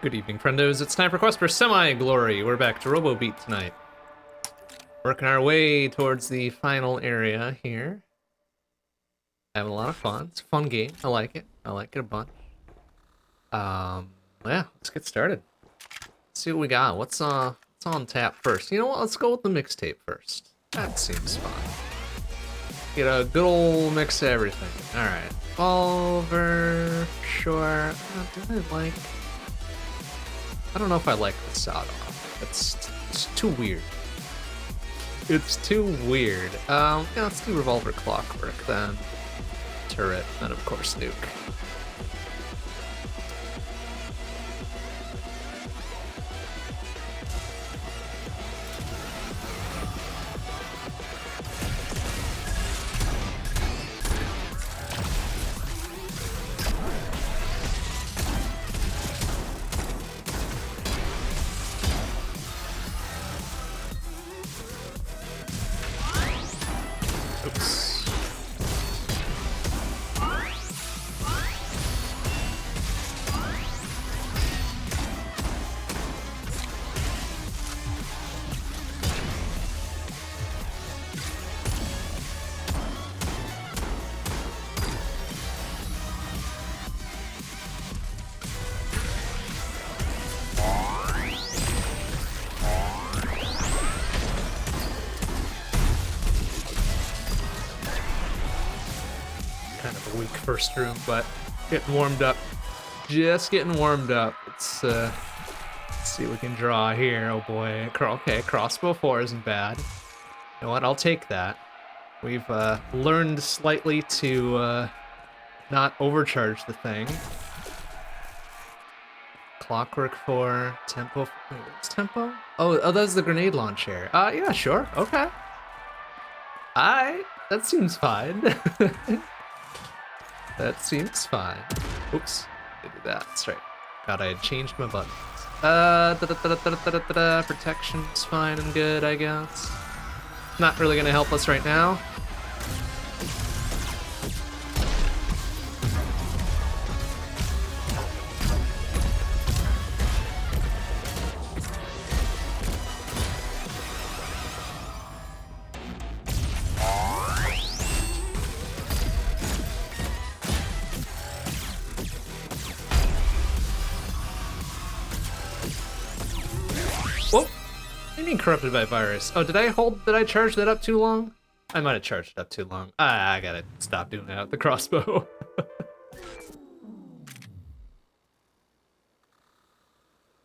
Good evening, friendos. It's time for Quest for Semi-Glory. We're back to ROBOBEAT tonight. Working our way towards the final area here. Having a lot of fun. It's a fun game. I like it. I like it a bunch. Yeah, let's get started. Let's see what we got. What's on tap first? You know what? Let's go with the mixtape first. That seems fun. Get a good old mix of everything. Alright. Revolver. Sure. I don't know if I like the sawed off. It's too weird. It's too weird. Yeah, let's do revolver clockwork then. Turret, and of course nuke. Oops. Kind of a weak first room, but getting warmed up. Just getting warmed up. Let's see what we can draw here. Oh boy. Okay, crossbow 4 isn't bad. You know what? I'll take that. We've learned slightly to not overcharge the thing. Clockwork 4, tempo. Wait, what's tempo? Oh, that's the grenade launcher. Yeah, sure. Okay. That seems fine. That seems fine. Oops, did do that. That's right. God, I had changed my buttons. Protection's fine and good, I guess. Not really gonna help us right now. Whoa! What do you mean corrupted by virus? Oh, did I charge that up too long? I might have charged it up too long. I gotta stop doing that with the crossbow.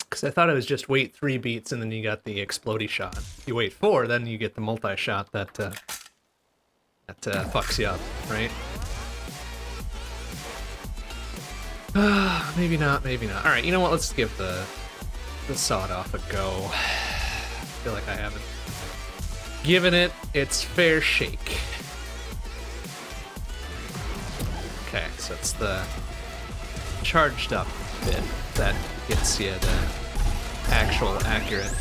Because I thought it was just wait 3 beats and then you got the explodey shot. If you wait 4, then you get the multi-shot that fucks you up, right? Maybe not, maybe not. Alright, you know what? Let's give the sawed off a go. I feel like I haven't given it its fair shake. Okay, so it's the charged up bit that gets you the actual accurate.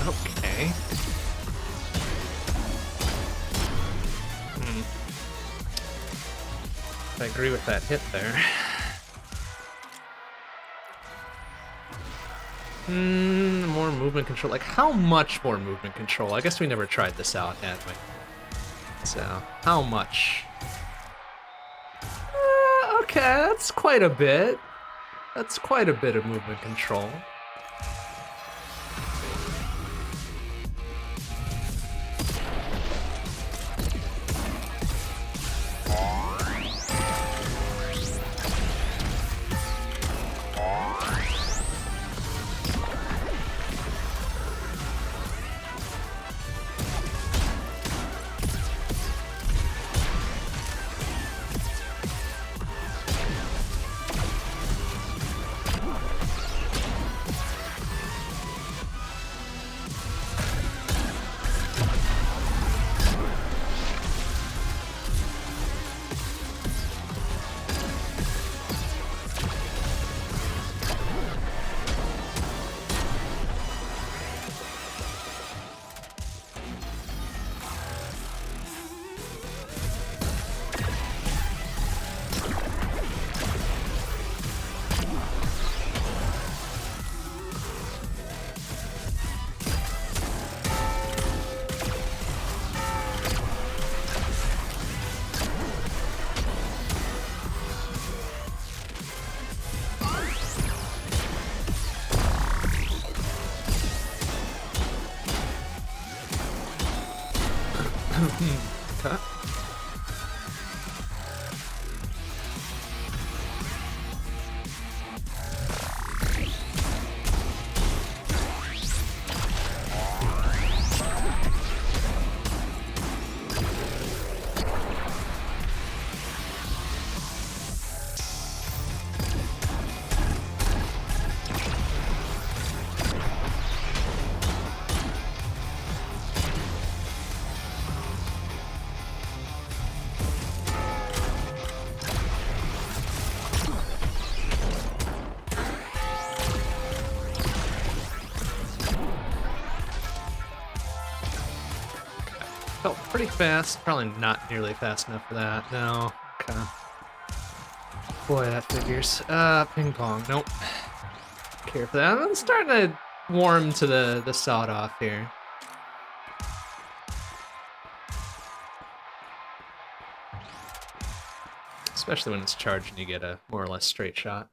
Okay. I agree with that hit there. More movement control. Like, how much more movement control? I guess we never tried this out, had we? So, how much? Okay, that's quite a bit. That's quite a bit of movement control. Okay. Felt pretty fast. Probably not nearly fast enough for that. No. Okay. Boy, that figures. Ping pong. Nope. Care for that. I'm starting to warm to the sawed off here. Especially when it's charged and you get a more or less straight shot.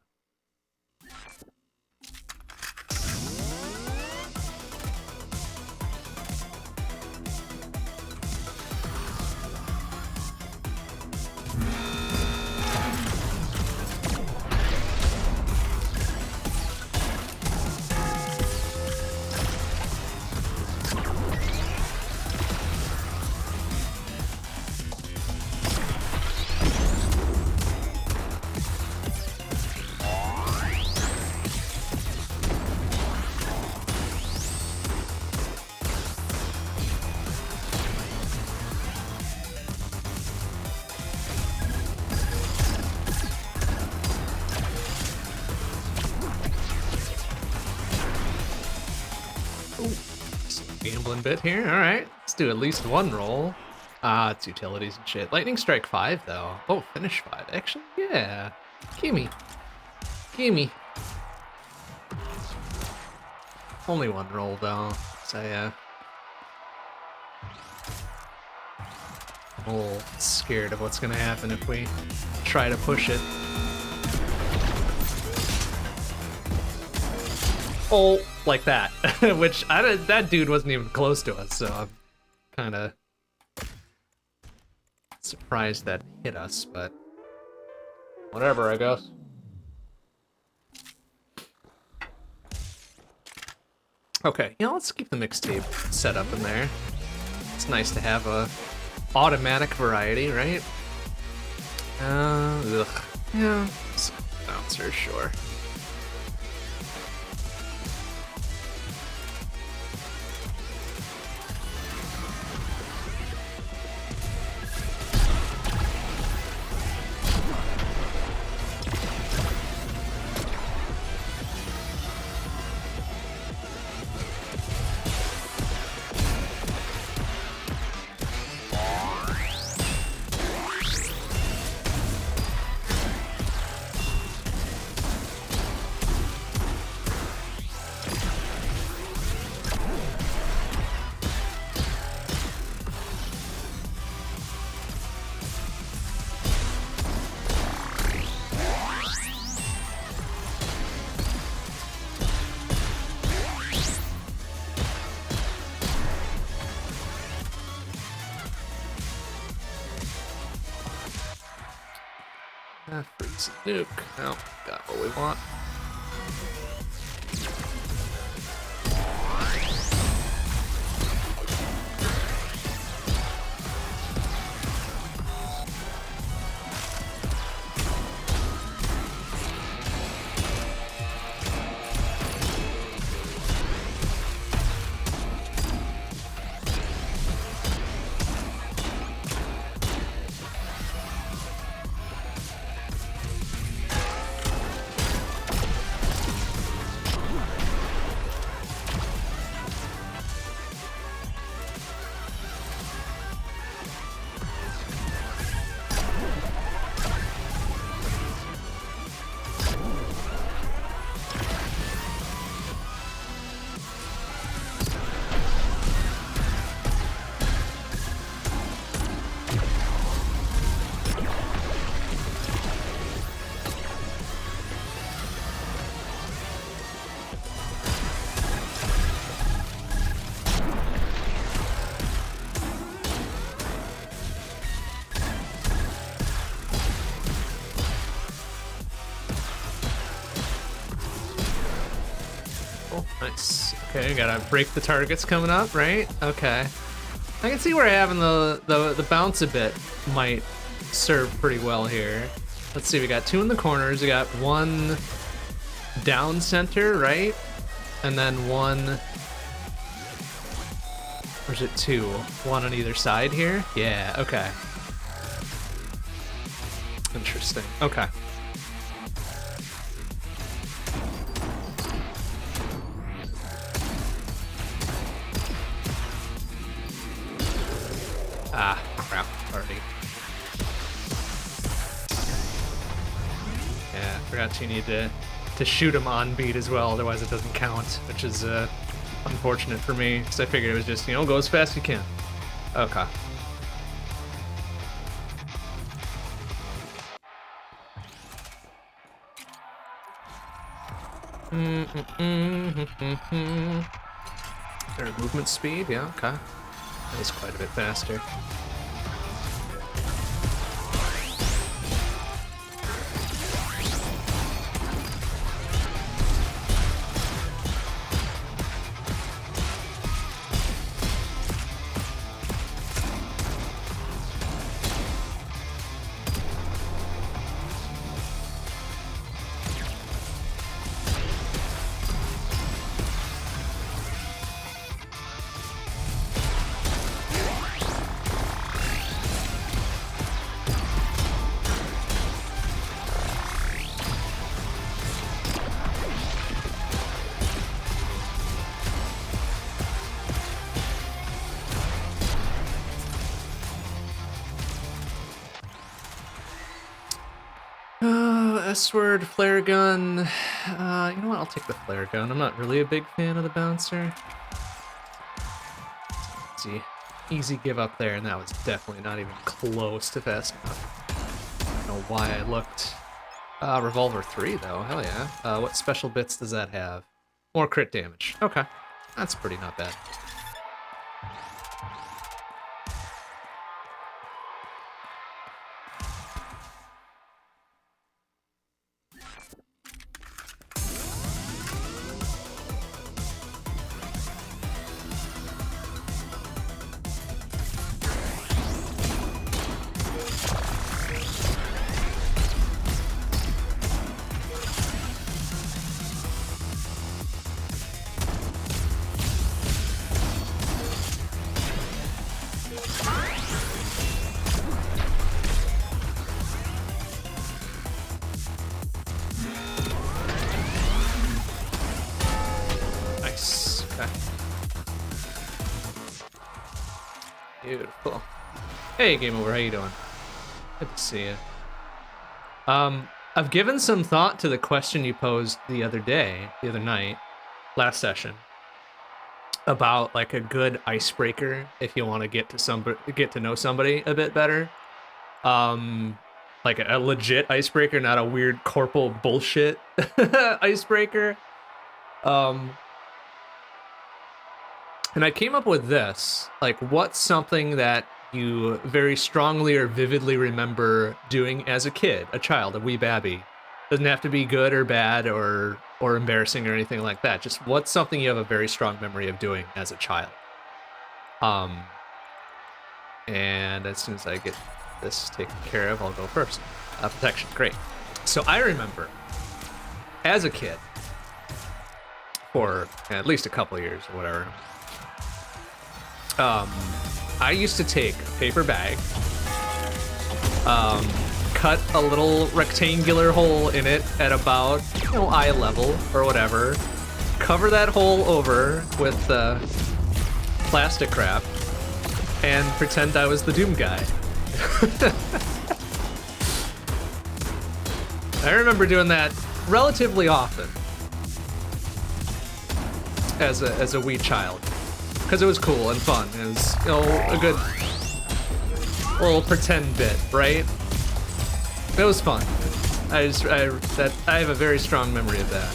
Gambling bit here. All right, let's do at least one roll. It's utilities and shit. Lightning strike 5 though. Oh, finish 5. Actually, yeah. Gimme. Gimme. Only one roll though. So yeah. I'm a little scared of what's gonna happen if we try to push it. Oh, like that. Which, that dude wasn't even close to us, so I'm kind of surprised that hit us, but whatever, I guess. Okay, let's keep the mixtape set up in there. It's nice to have a automatic variety, right? Ugh. Yeah, bouncer, sure. Freeze nuke. Oh, got what we want. Nice. Okay, gotta break the targets coming up, right? Okay. I can see where having the bounce a bit might serve pretty well here. Let's see, we got 2 in the corners, we got 1 down center, right? And then 1... Or is it 2? 1 on either side here? Yeah, okay. Interesting. Okay. Ah, crap, already. Yeah, I forgot you need to shoot him on beat as well, otherwise it doesn't count, which is unfortunate for me, because I figured it was just, you know, go as fast as you can. Okay. Their movement speed, yeah, okay. That is quite a bit faster. S-word, flare gun. You know what? I'll take the flare gun. I'm not really a big fan of the bouncer. See, easy give up there, and that was definitely not even close to fast enough. I don't know why I looked. Revolver 3 though. Hell yeah. What special bits does that have? More crit damage. Okay, that's pretty not bad. Beautiful. Hey, Game Over, how you doing? Good to see you. I've given some thought to the question you posed the other night, last session, about like a good icebreaker if you want to get to know somebody a bit better. Like a legit icebreaker, not a weird corporal bullshit icebreaker. And I came up with this, like, what's something that you very strongly or vividly remember doing as a kid, a child, a wee babby? Doesn't have to be good or bad or embarrassing or anything like that. Just what's something you have a very strong memory of doing as a child? And as soon as I get this taken care of, I'll go first. Protection, great. So I remember, as a kid, for at least a couple of years or whatever, I used to take a paper bag, cut a little rectangular hole in it at about, eye level or whatever, cover that hole over with plastic wrap, and pretend I was the Doom guy. I remember doing that relatively often as a wee child. Because it was cool and fun. It was, a good little pretend bit, right? It was fun. I have a very strong memory of that.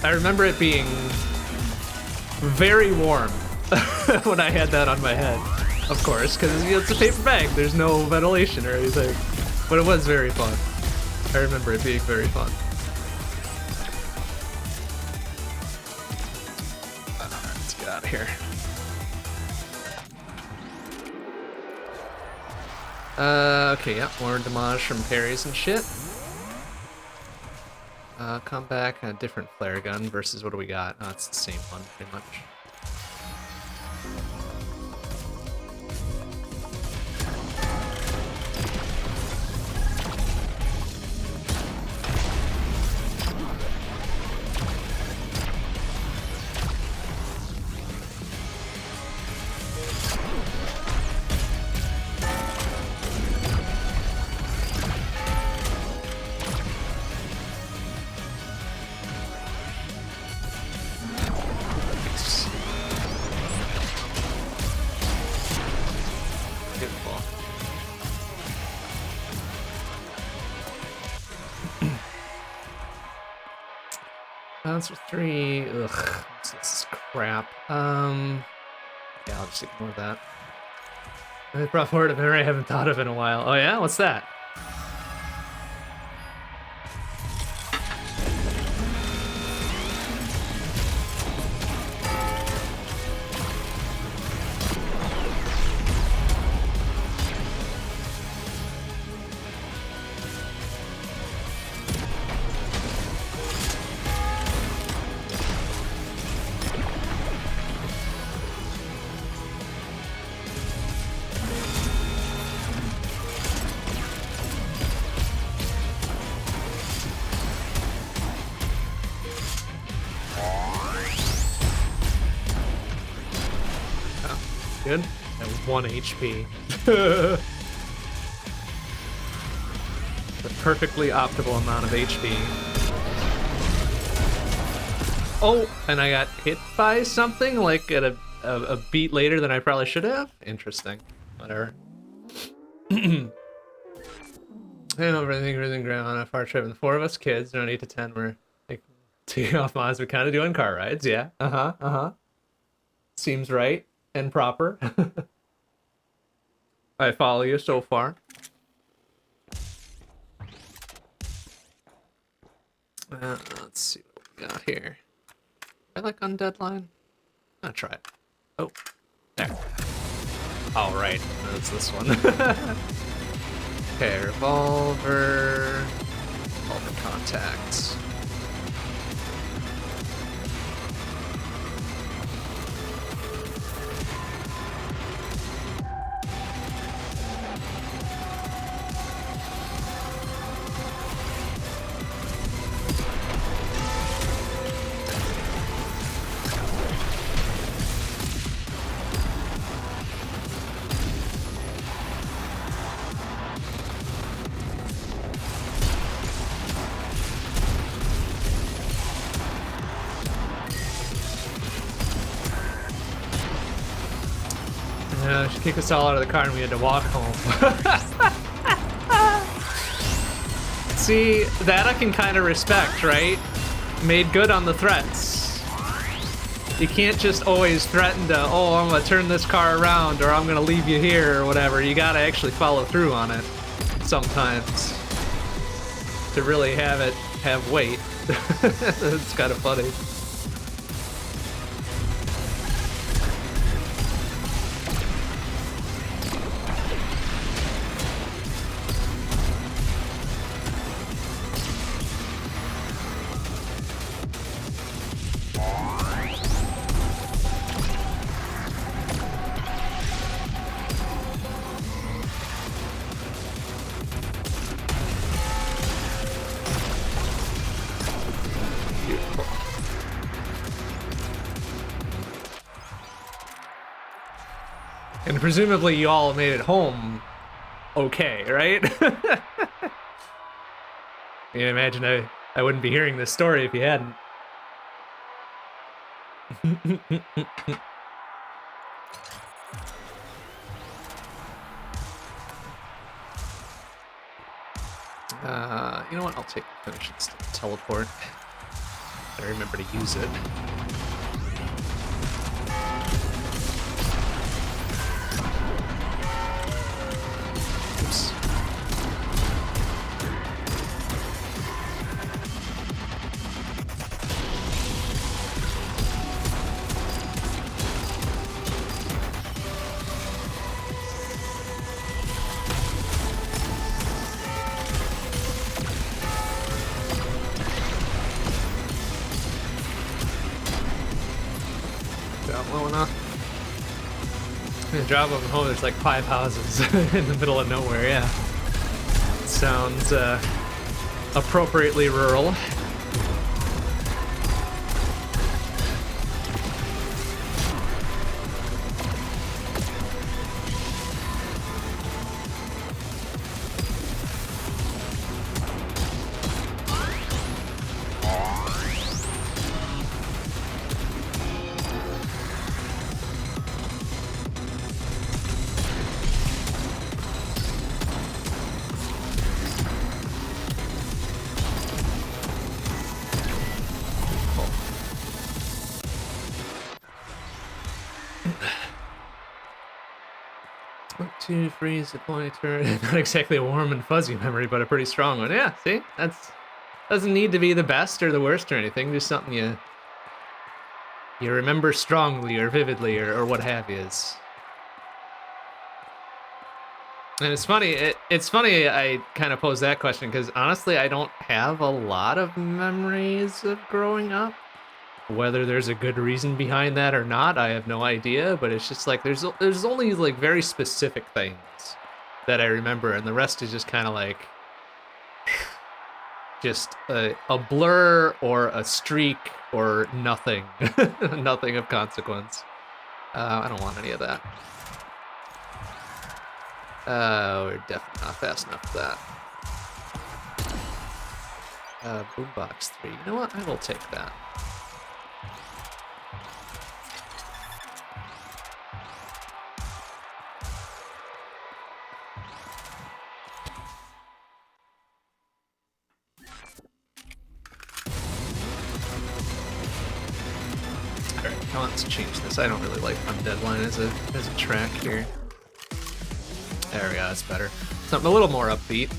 I remember it being very warm when I had that on my head. of course, because it's a paper bag. There's no ventilation or anything. But it was very fun. I remember it being very fun. Alright, let's get out of here. Okay, yeah, more damage from parries and shit. Come back, a different flare gun versus what do we got? Oh, it's the same one, pretty much. Bouncer 3, ugh, this is crap. Yeah, I'll just ignore that. I brought forward a memory I haven't thought of in a while. Oh yeah, what's that? Good. That was 1 HP. The perfectly optimal amount of HP. Oh, and I got hit by something like at a beat later than I probably should have? Interesting. Whatever. I don't everything really ground on a far trip, and the 4 of us kids, around 8 to 10, were like taking off mods, we kind of doing car rides, yeah. Seems right. And proper. I follow you so far. Let's see what we got here. I like Undead line. I'll try it. Oh, there. All right, that's this one. Okay, revolver contacts. She kicked us all out of the car and we had to walk home. See, that I can kind of respect, right? Made good on the threats. You can't just always threaten to, oh, I'm gonna turn this car around or I'm gonna leave you here or whatever. You gotta actually follow through on it sometimes to really have it have weight. It's kind of funny. And presumably you all made it home okay, right? You imagine I wouldn't be hearing this story if you hadn't. You know what? I'll take the finish instead of teleport. I remember to use it. going on. In drop off home, there's like 5 houses in the middle of nowhere, yeah. Sounds appropriately rural. To freeze the pointer. Not exactly a warm and fuzzy memory, but a pretty strong one. Yeah, see? Doesn't need to be the best or the worst or anything, just something you remember strongly or vividly or what have you. And it's funny, it's funny I kind of pose that question because honestly I don't have a lot of memories of growing up. Whether there's a good reason behind that or not, I have no idea, but it's just like there's only like very specific things that I remember, and the rest is just kind of like just a blur or a streak or nothing. Nothing of consequence. I don't want any of that. We're definitely not fast enough for that. Boombox 3. You know what? I will take that. Alright, now let's change this. I don't really like Undead Line as a track here. There we go, that's better. Something a little more upbeat.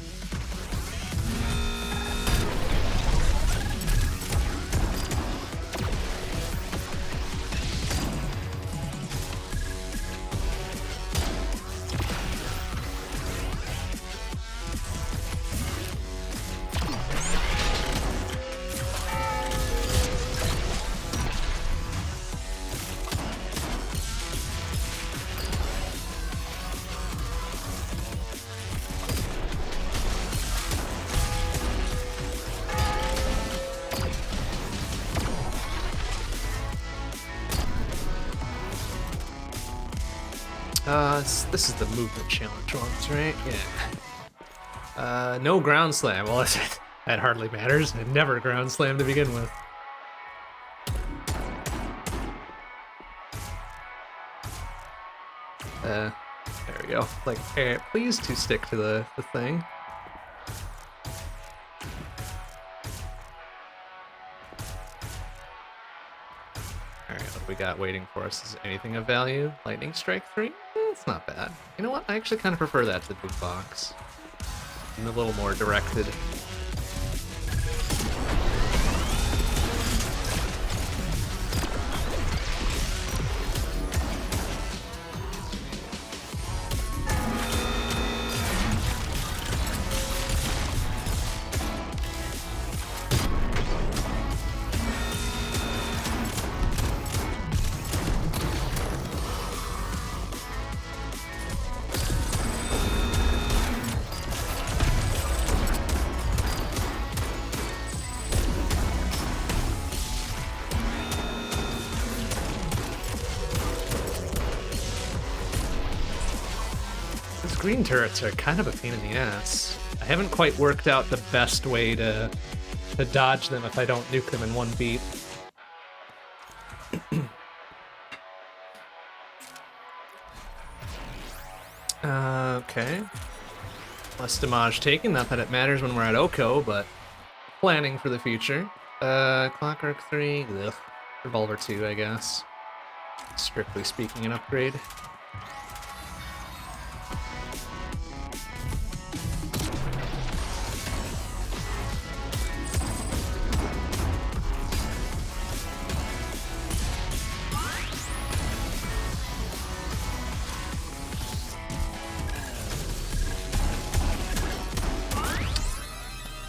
This is the movement challenge ones, right? Yeah. No ground slam. Well, that hardly matters. I never ground slam to begin with. There we go. Like, please to stick to the thing. Alright, what do we got waiting for us? Is anything of value? Lightning Strike 3? It's not bad. You know what? I actually kind of prefer that to the boom box. I'm a little more directed. Green turrets are kind of a pain in the ass. I haven't quite worked out the best way to dodge them if I don't nuke them in one beat. Okay. Less damage taken, not that it matters when we're at Oko, but planning for the future. Clockwork 3, ugh. Revolver 2, I guess. Strictly speaking, an upgrade.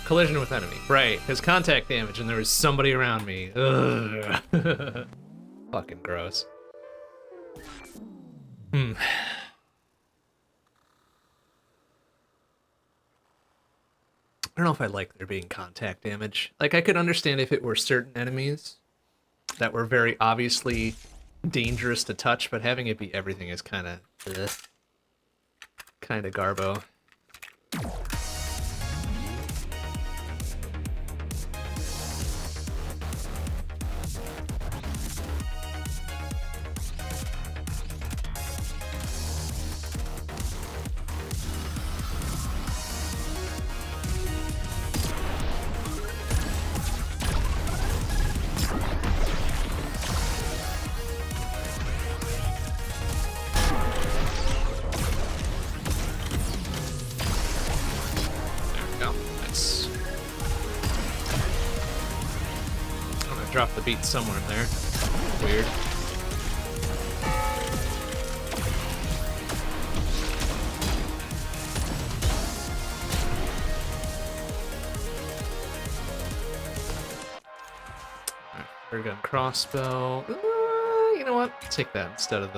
Collision with enemy. Right, because contact damage and there was somebody around me. Ugh. Fucking gross. Hmm. I don't know if I like there being contact damage. Like, I could understand if it were certain enemies that were very obviously dangerous to touch, but having it be everything is kind of garbo. Drop the beat somewhere in there. Weird. Alright, air gun crossbow. You know what? Take that instead of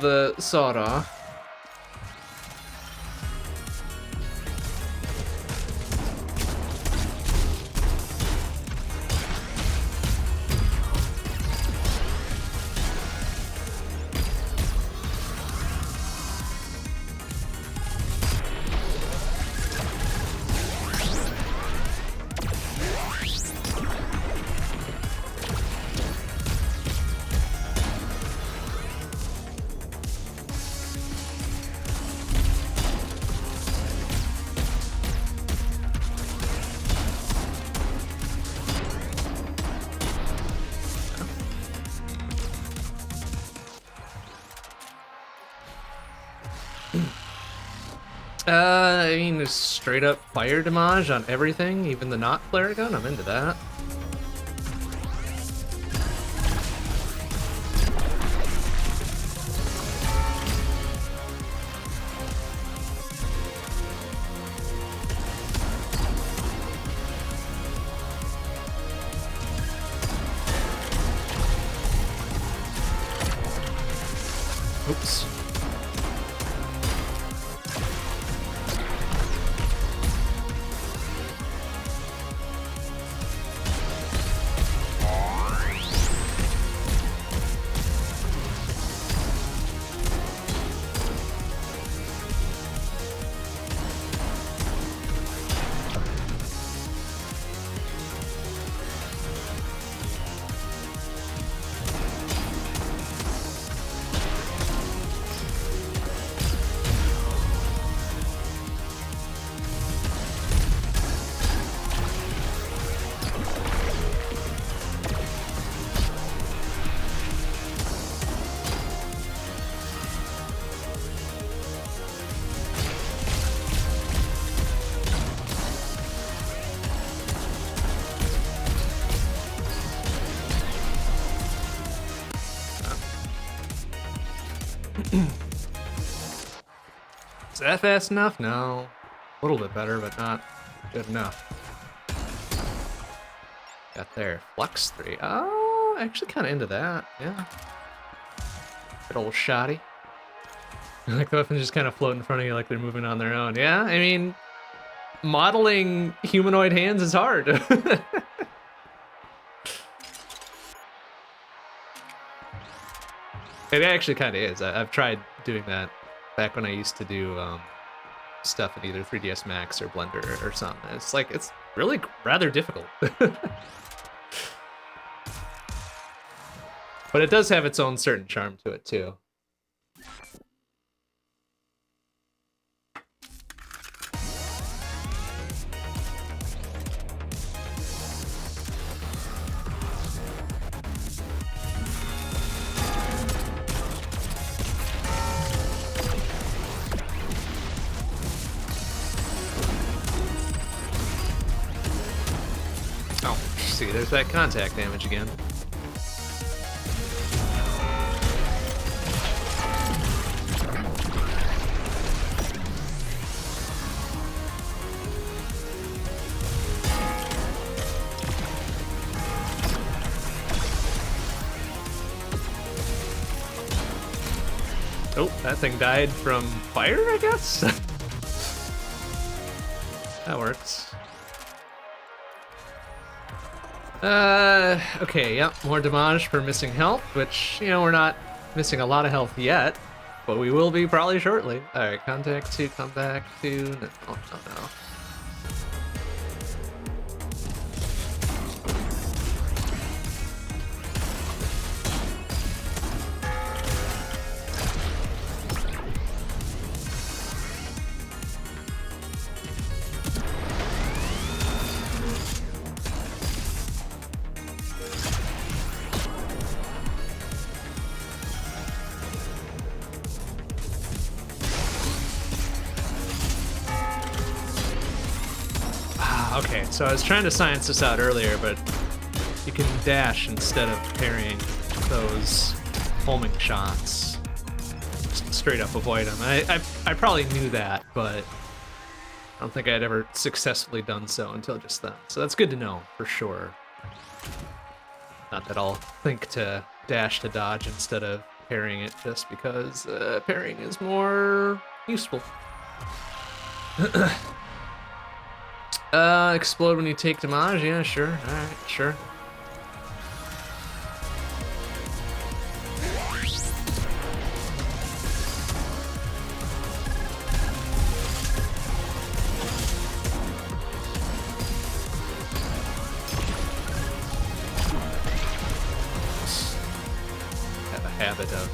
the sawed off. I mean, there's straight up fire damage on everything, even the not flare gun. I'm into that. Oops. Is that fast enough? No. A little bit better, but not good enough. Got there. Flux 3. Oh, actually kind of into that. Yeah. Good old shoddy. Like the weapons just kind of float in front of you like they're moving on their own. Yeah, I mean, modeling humanoid hands is hard. It actually kind of is. I've tried doing that back when I used to do stuff in either 3ds Max or Blender or something. It's really rather difficult. But it does have its own certain charm to it too. Oh, see, there's that contact damage again. Nope, that thing died from fire, I guess? That works. Okay, yep, more damage for missing health, which, you know, we're not missing a lot of health yet, but we will be probably shortly. Alright, contact 2, come back 2, no, oh, no. Okay, so I was trying to science this out earlier, but you can dash instead of parrying those homing shots. Just straight up avoid them. I probably knew that, but I don't think I'd ever successfully done so until just then. So that's good to know, for sure. Not that I'll think to dash to dodge instead of parrying it, just because parrying is more useful. Explode when you take damage? Yeah, sure. Alright, sure. Have a habit of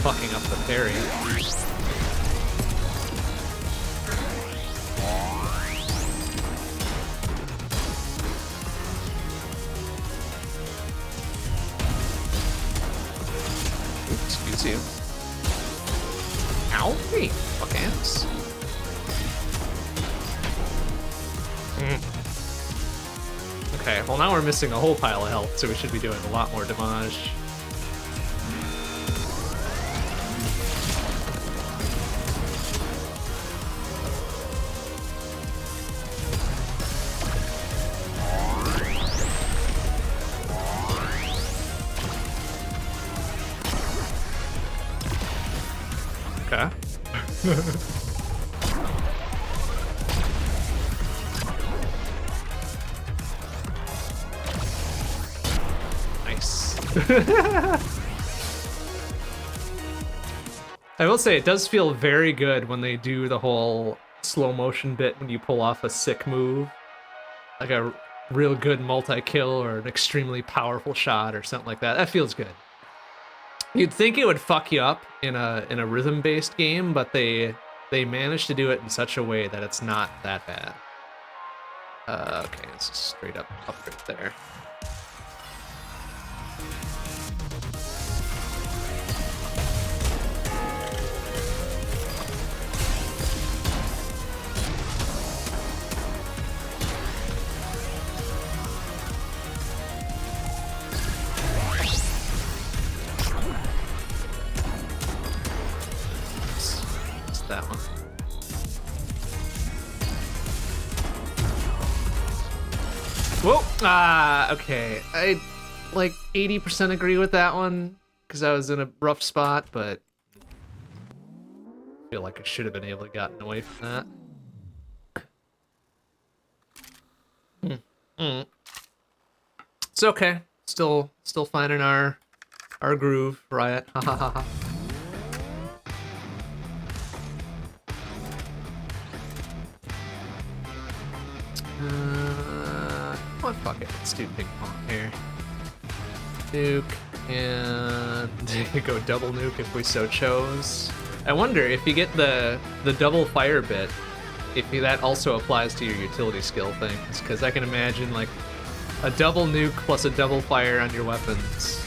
fucking up the parry. Excuse you. Ow, hey, fuck ass. Okay, well now we're missing a whole pile of health, so we should be doing a lot more damage. Okay. Nice. I will say it does feel very good when they do the whole slow motion bit when you pull off a sick move. Like a real good multi-kill or an extremely powerful shot or something like that. That feels good. You'd think it would fuck you up in a rhythm-based game, but they managed to do it in such a way that it's not that bad. Okay, it's a straight up upgrade there. That one. Whoa! Okay. I like 80% agree with that one because I was in a rough spot, but I feel like I should have been able to gotten away from that. It's okay. Still finding our groove, Riot. Ha ha ha ha. Well, fuck it. Let's do ping pong here. Nuke, and go double nuke if we so chose. I wonder if you get the double fire bit, if that also applies to your utility skill things, because I can imagine like a double nuke plus a double fire on your weapons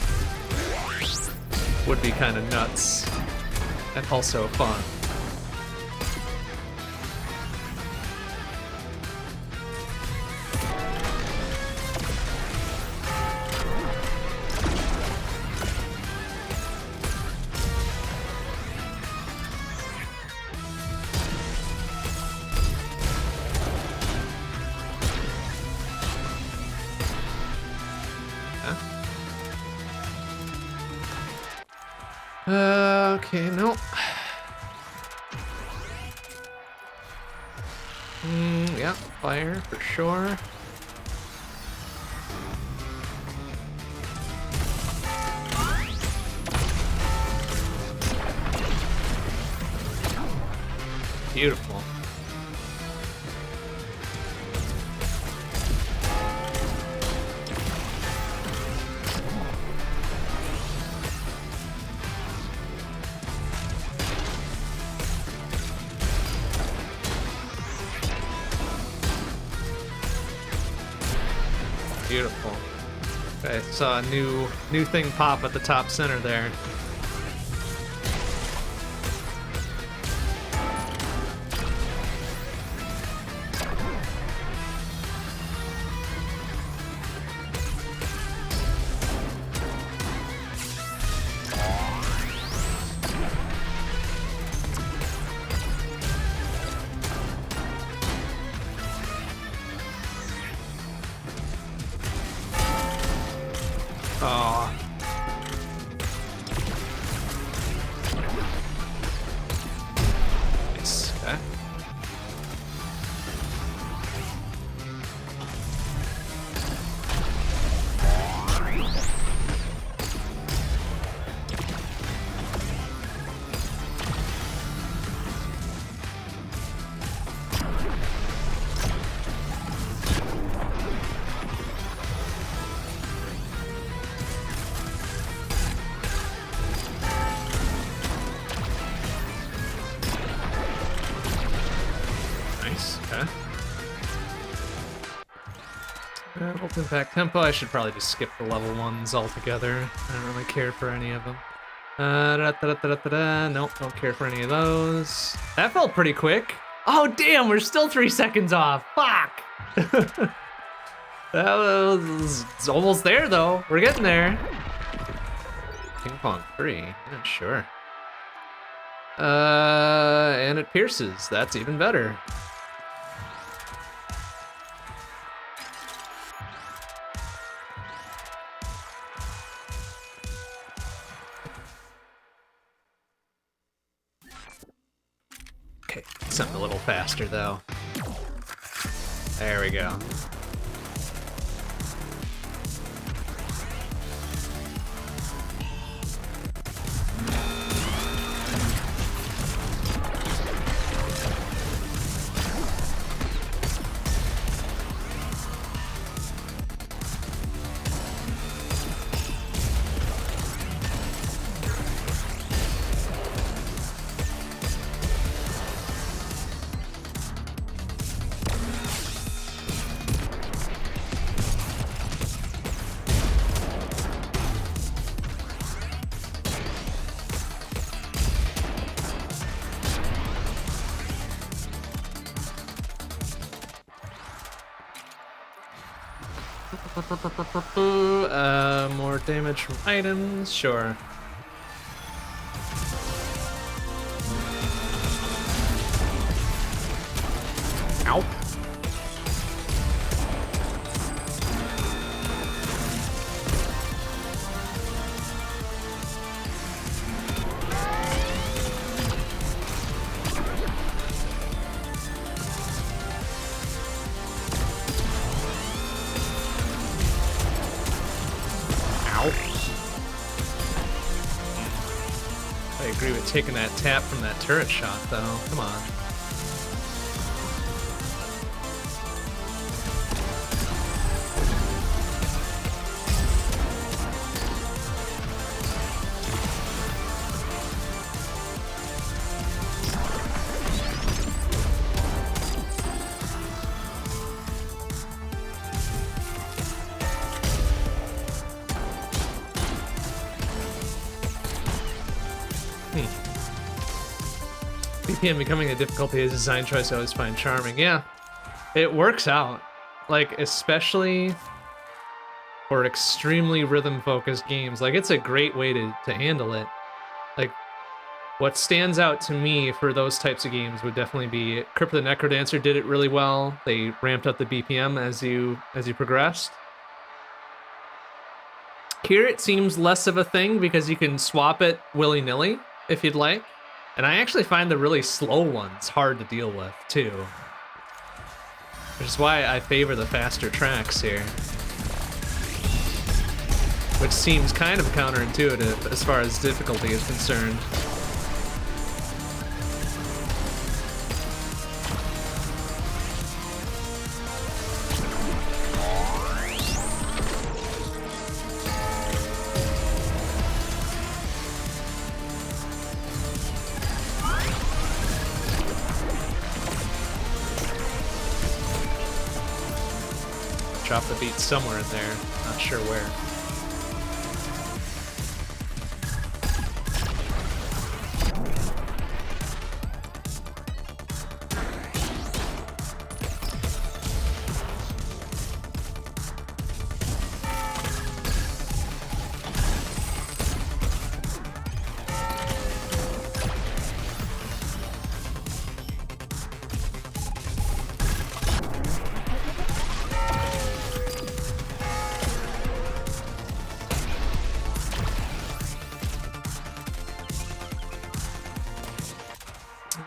would be kind of nuts and also fun. Okay, no. Yeah, fire for sure. Beautiful. Beautiful. Okay, saw a new thing pop at the top center there. Oh. Nice. Okay. Okay. Open back tempo. I should probably just skip the level ones altogether. I don't really care for any of them. Nope, don't care for any of those. That felt pretty quick. Oh, damn, we're still 3 seconds off. Fuck. That was it's almost there, though. We're getting there. Ping pong 3. Yeah, sure. And it pierces. That's even better. Okay, something a little faster, though. There we go. More damage from items, sure. Ow. I agree with taking that tap from that turret shot, though. Come on. BPM becoming a difficulty is a design choice I always find charming. Yeah, it works out. Like, especially for extremely rhythm-focused games. Like, it's a great way to handle it. Like, what stands out to me for those types of games would definitely be Crypt of the Necrodancer did it really well. They ramped up the BPM as you progressed. Here it seems less of a thing because you can swap it willy-nilly. if you'd like. And I actually find the really slow ones hard to deal with, too. Which is why I favor the faster tracks here. Which seems kind of counterintuitive as far as difficulty is concerned. Drop the beat somewhere in there, not sure where.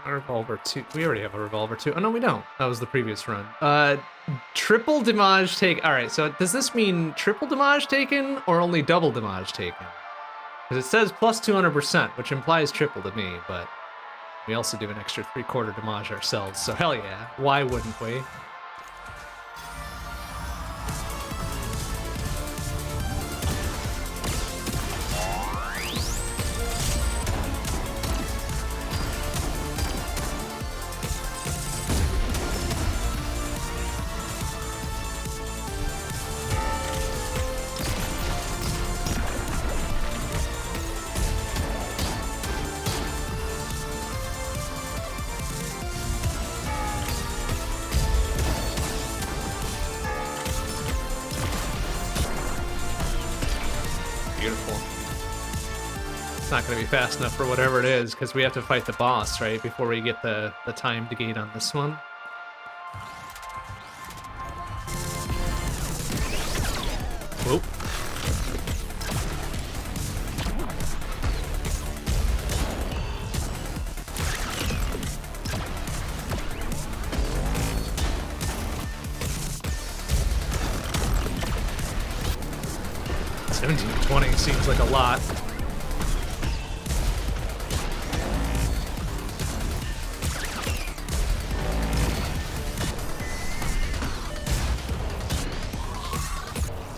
Revolver 2. We already have a Revolver 2. Oh, no, we don't. That was the previous run. Triple damage take. All right, so does this mean triple damage taken or only double damage taken? Because it says plus 200%, which implies triple to me, but we also do an extra 3/4 damage ourselves, so hell yeah. Why wouldn't we? Beautiful. It's not going to be fast enough for whatever it is, because we have to fight the boss, right, before we get the time to gate on this one. Whoop. $17.20 seems like a lot.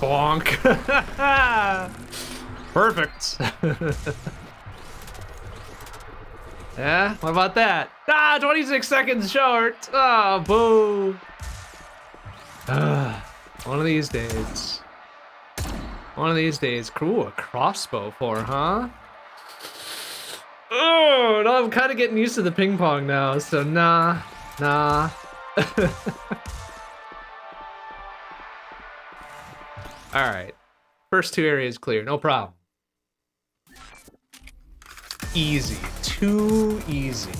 Bonk. Perfect. Yeah, what about that? Ah, 26 seconds short. Oh, boo. One of these days. One of these days. Ooh, a crossbow for, huh? Oh, no, I'm kind of getting used to the ping pong now, so nah. Alright. First two areas clear, no problem. Easy. Too easy.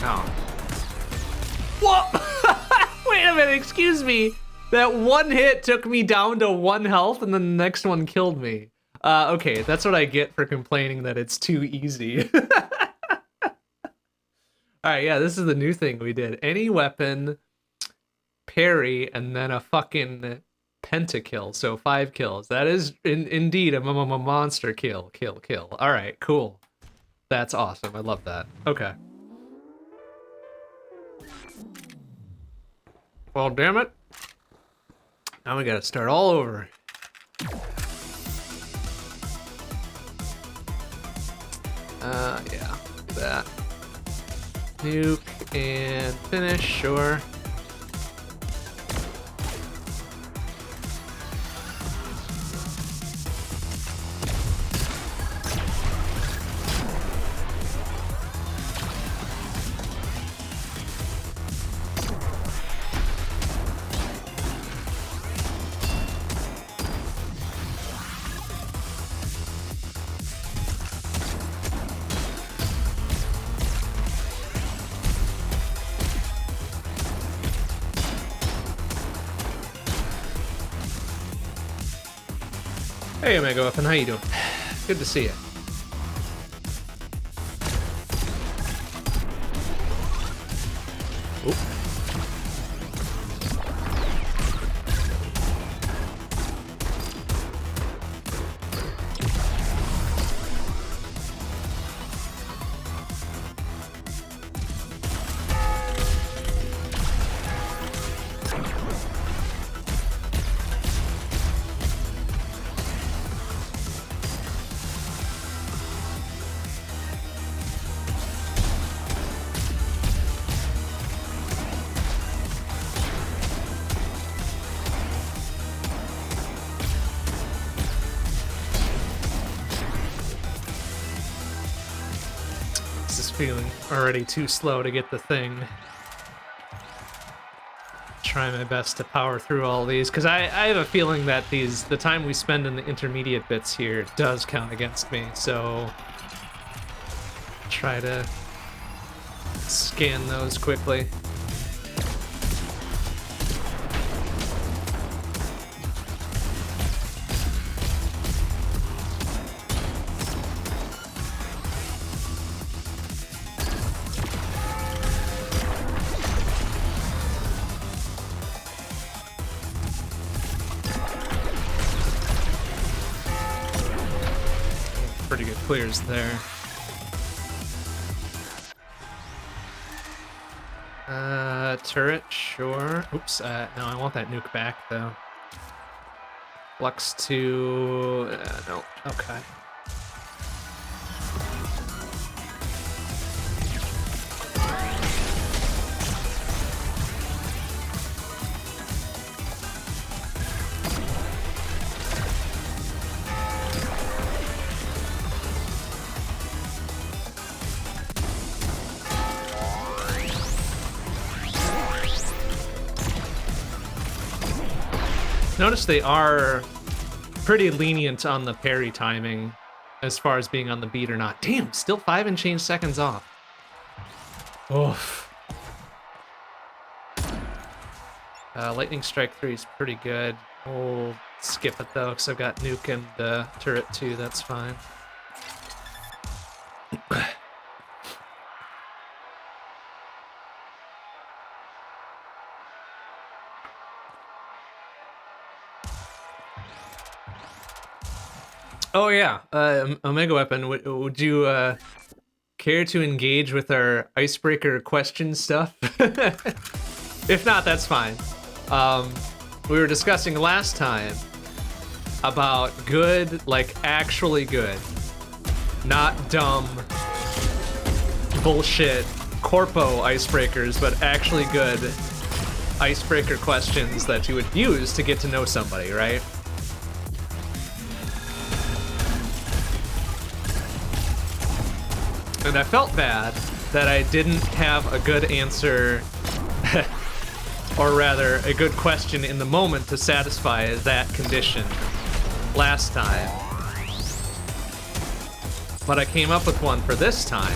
Oh. Whoa! Wait a minute, excuse me. That one hit took me down to 1 health and then the next one killed me. Okay, that's what I get for complaining that it's too easy. Alright, yeah, this is the new thing we did. Any weapon, parry, and then a fucking pentakill, so 5 kills. That is indeed a monster kill. Alright, cool. That's awesome, I love that. Okay. Well, damn it. Now we gotta start all over. Yeah, do that. Nuke and finish, sure. Hey, Omega Weapon, how you doing? Good to see you. Oop. Feeling already too slow to get the thing. Try my best to power through all these, because I have a feeling that the time we spend in the intermediate bits here does count against me, so try to scan those quickly. Pretty good clears there. Turret, sure. Oops, no, I want that nuke back, though. Flux to... no, okay. Notice they are pretty lenient on the parry timing as far as being on the beat or not. Damn, still 5 and change seconds off. Oof. Lightning Strike 3 is pretty good. We'll skip it though, because I've got nuke and turret too, that's fine. Oh yeah, Omega Weapon, would you care to engage with our icebreaker question stuff? If not, that's fine. We were discussing last time about good, like actually good, not dumb bullshit corpo icebreakers, but actually good icebreaker questions that you would use to get to know somebody, right? And I felt bad that I didn't have a good answer, or rather, a good question in the moment to satisfy that condition last time. But I came up with one for this time.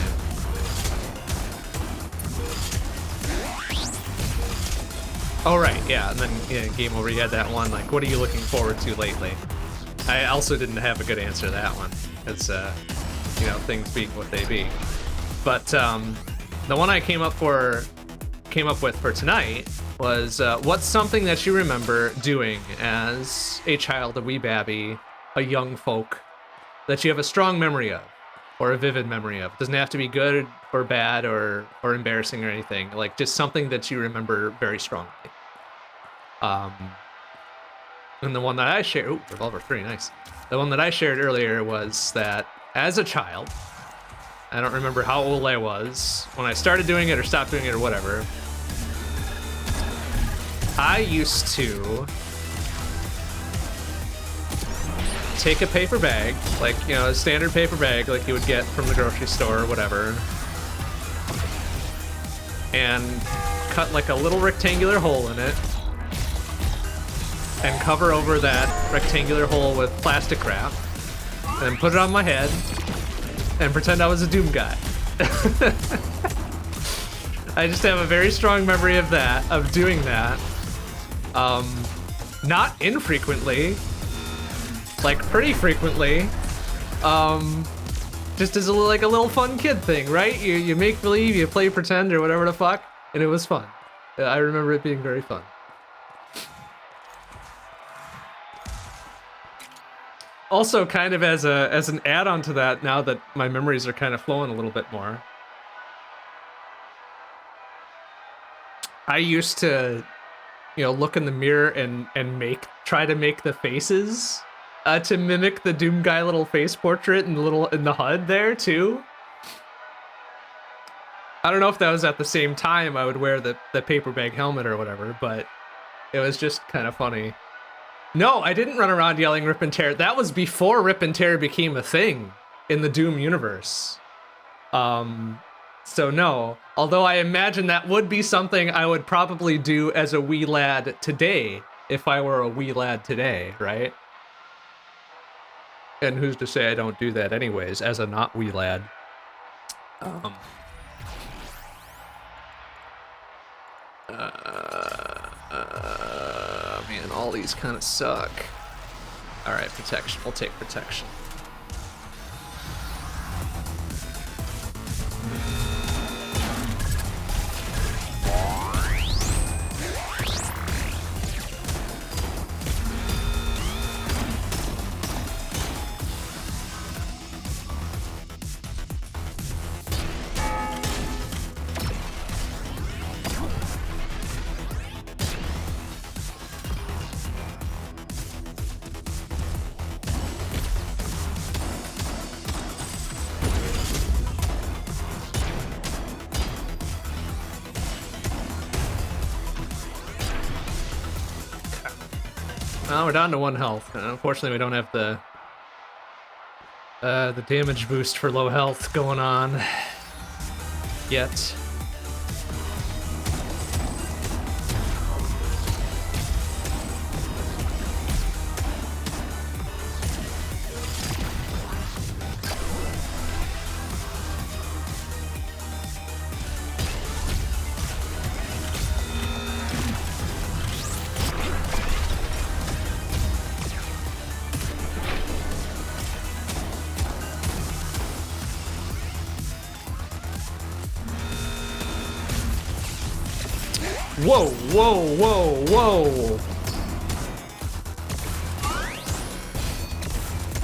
Oh right, yeah, and then yeah, Game Over, you had that one, like, what are you looking forward to lately? I also didn't have a good answer to that one. It's, you know, things being what they be. But the one I came up with for tonight was what's something that you remember doing as a child, a wee babby, a young folk, that you have a strong memory of, or a vivid memory of. It doesn't have to be good or bad or embarrassing or anything. Like just something that you remember very strongly. And the one that I shared, ooh, Revolver 3, nice. The one that I shared earlier was that as a child, I don't remember how old I was when I started doing it or stopped doing it or whatever, I used to take a paper bag, like, you know, a standard paper bag like you would get from the grocery store or whatever, and cut like a little rectangular hole in it, and cover over that rectangular hole with plastic wrap, and then put it on my head, and pretend I was a Doom guy. I just have a very strong memory of that, of doing that. Not infrequently. like pretty frequently. Just as like a little fun kid thing, right? You make believe, you play pretend or whatever the fuck, and it was fun. I remember it being very fun. Also, kind of as an add-on to that, now that my memories are kind of flowing a little bit more, I used to, you know, look in the mirror and try to make the faces to mimic the Doom guy little face portrait in the HUD there too. I don't know if that was at the same time I would wear the paper bag helmet or whatever, but it was just kind of funny. No, I didn't run around yelling rip and tear. That was before rip and tear became a thing in the Doom universe. So no, although I imagine that would be something I would probably do as a wee lad today, if I were a wee lad today, right? And who's to say I don't do that anyways, as a not wee lad. Man, all these kind of suck. All right, protection. We'll take protection. Well, we're down to 1 health. Unfortunately, we don't have the damage boost for low health going on yet. Whoa, whoa, whoa, whoa.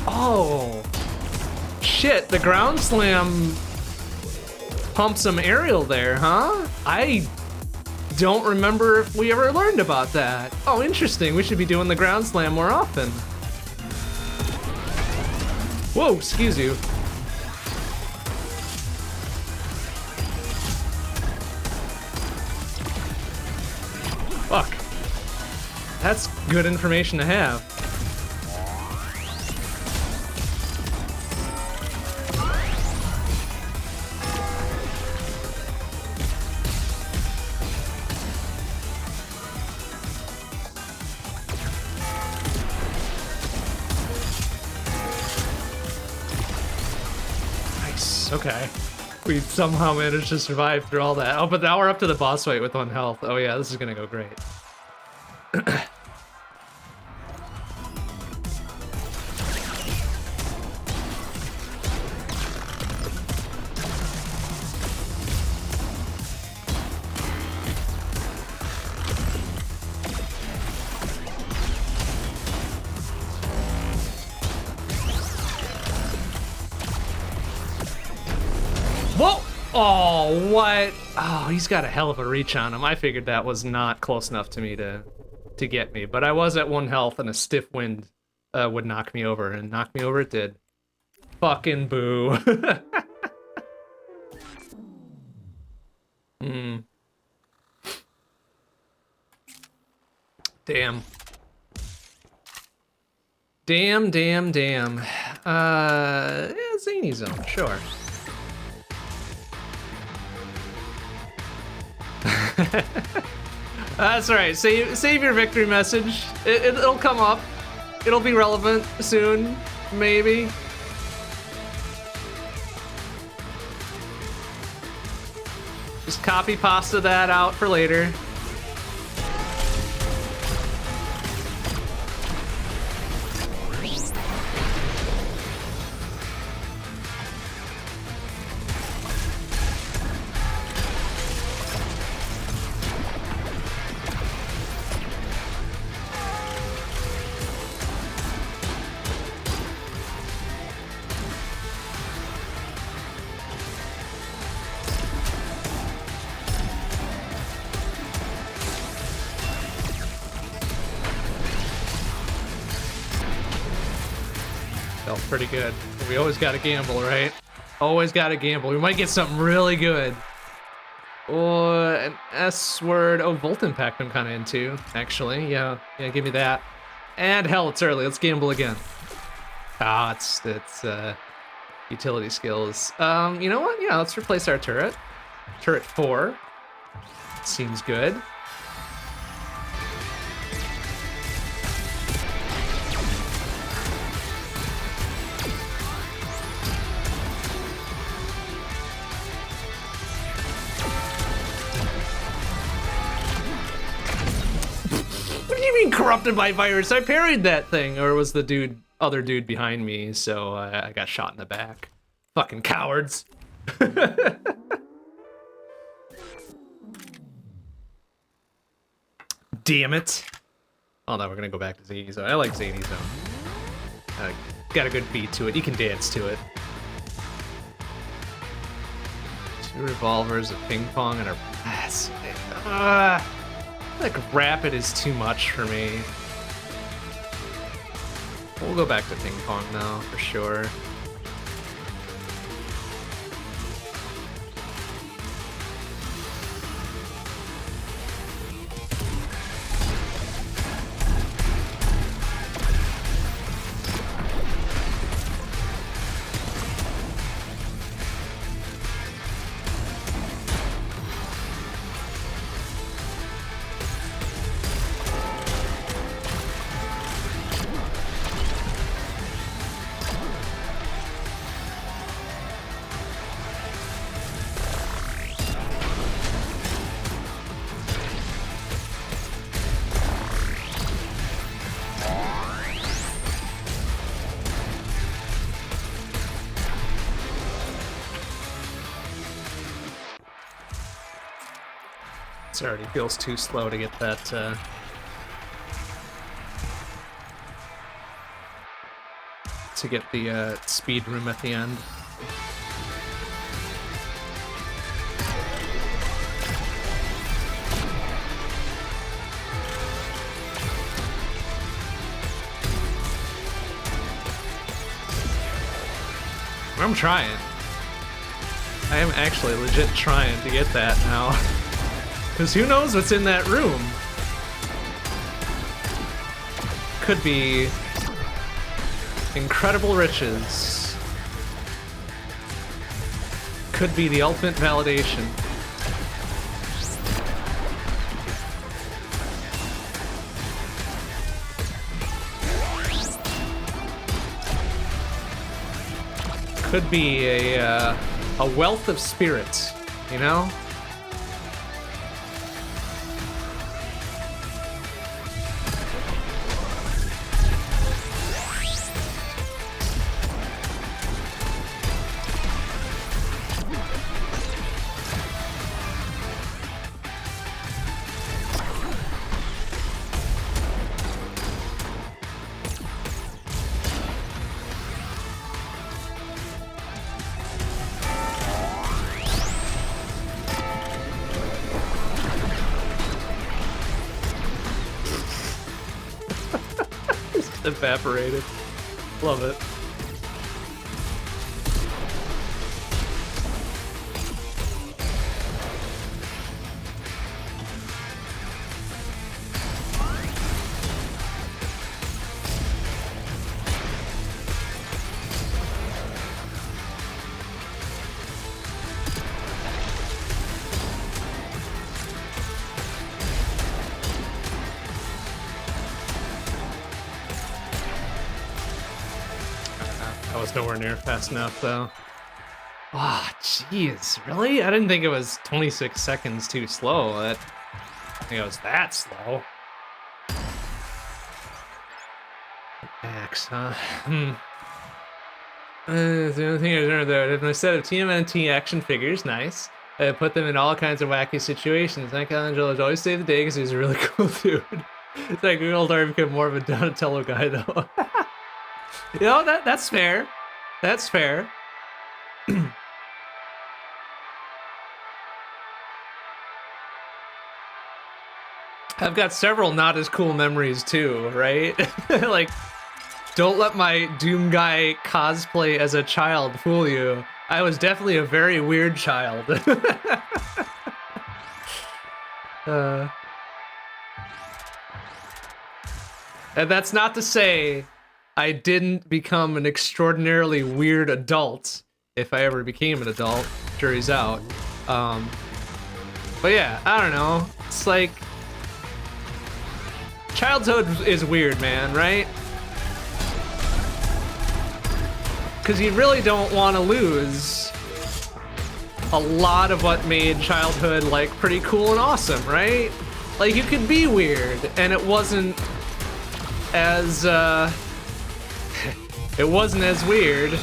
Oh. Shit, the ground slam pumped some aerial there, huh? I don't remember if we ever learned about that. Oh, interesting. We should be doing the ground slam more often. Whoa, excuse you. Fuck. That's good information to have. Nice, okay. We somehow managed to survive through all that. Oh, but now we're up to the boss fight with 1 health. Oh yeah, this is gonna go great. Whoa! Oh, what? Oh, he's got a hell of a reach on him. I figured that was not close enough to me to get me, but I was at 1 health and a stiff wind would knock me over, and knock me over it did. Fucking boo. Damn. Damn, damn, damn. Yeah, Zany Zone, sure. That's right. Save your victory message. It'll come up. It'll be relevant soon, maybe. Just copy pasta that out for later. pretty good. We always gotta gamble, right? Always gotta gamble. We might get something really good. Oh, an S word. Oh, Volt Impact I'm kind of into, actually. Yeah, give me that. And hell, it's early. Let's gamble again. Ah, it's utility skills. You know what? Yeah, let's replace our turret. Turret 4. Seems good. What do you mean corrupted by virus? I parried that thing, or was the other dude behind me, so I got shot in the back. Fucking cowards. Damn it. Oh no, we're gonna go back to Zany Zone. I like Zany Zone. Got a good beat to it. You can dance to it. 2 revolvers, a ping pong, and a... like rapid is too much for me. We'll go back to ping pong now, for sure. It already feels too slow to get that, to get the, speed room at the end. I'm trying. I am actually legit trying to get that now. Because who knows what's in that room? Could be incredible riches. Could be the ultimate validation. Could be a wealth of spirits, you know? Evaporated. Love it. I was nowhere near fast enough, though. Ah, oh, jeez, really? I didn't think it was 26 seconds too slow. I think it was that slow. Max, huh? The only thing I learned though, if instead of TMNT action figures, nice. I put them in all kinds of wacky situations. Michelangelo's always saved the day because he's a really cool dude. It's like Google already become more of a Donatello guy, though. You know, that's fair. That's fair. I've got several not as cool memories too, right? Like Don't let my Doom Guy cosplay as a child fool you. I was definitely a very weird child. And that's not to say I didn't become an extraordinarily weird adult if I ever became an adult. Jury's out. But yeah, I don't know. It's like childhood is weird, man, right? Because you really don't want to lose a lot of what made childhood like pretty cool and awesome, right? Like you could be weird and it wasn't as it wasn't as weird.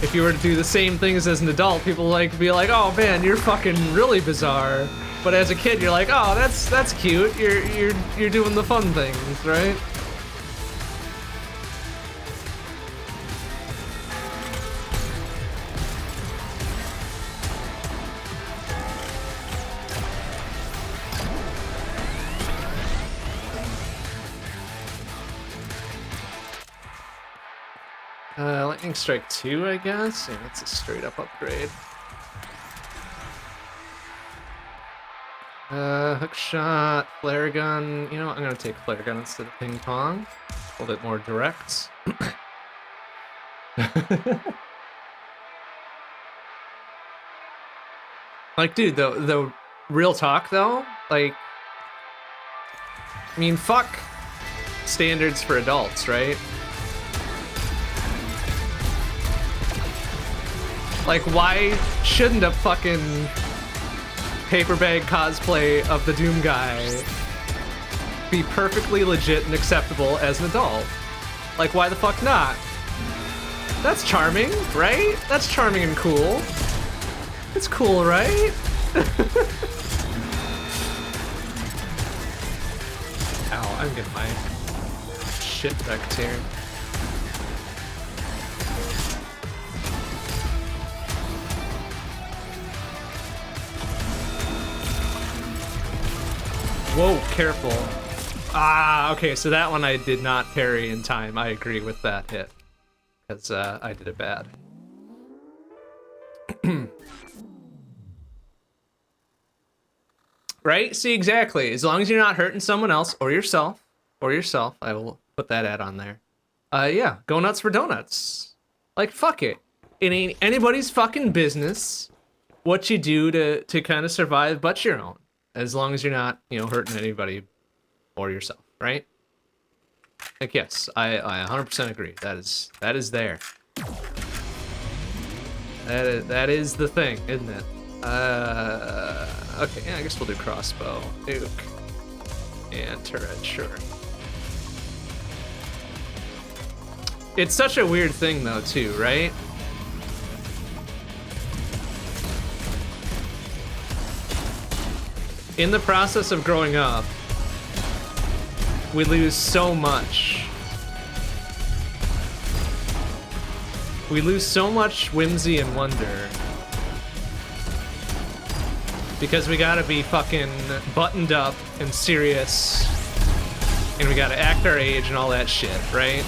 If you were to do the same things as an adult, people like be like, "Oh man, you're fucking really bizarre." But as a kid, you're like, "Oh, that's cute. You're doing the fun things, right?" Lightning Strike 2, I guess? Yeah, that's a straight up upgrade. Hook shot, flare gun. You know what? I'm gonna take flare gun instead of ping pong. A little bit more direct. Like, dude, the real talk though, like, I mean, fuck standards for adults, right? Like, why shouldn't a fucking paper bag cosplay of the Doom Guy be perfectly legit and acceptable as an adult? Like, why the fuck not? That's charming, right? That's charming and cool. It's cool, right? Ow, I'm getting my shit wrecked here. Whoa, careful. Ah, okay, so that one I did not parry in time. I agree with that hit. Because I did it bad. Right? See, exactly. As long as you're not hurting someone else or yourself, I will put that ad on there. Yeah, go nuts for donuts. Like, fuck it. It ain't anybody's fucking business what you do to kind of survive but your own. As long as you're not, you know, hurting anybody or yourself, right? Like, yes, I 100% agree. That is there. That is the thing, isn't it? Okay, yeah, I guess we'll do crossbow, nuke, and turret, sure. It's such a weird thing, though, too, right? In the process of growing up, we lose so much. We lose so much whimsy and wonder. Because we gotta be fucking buttoned up and serious. And we gotta act our age and all that shit, right?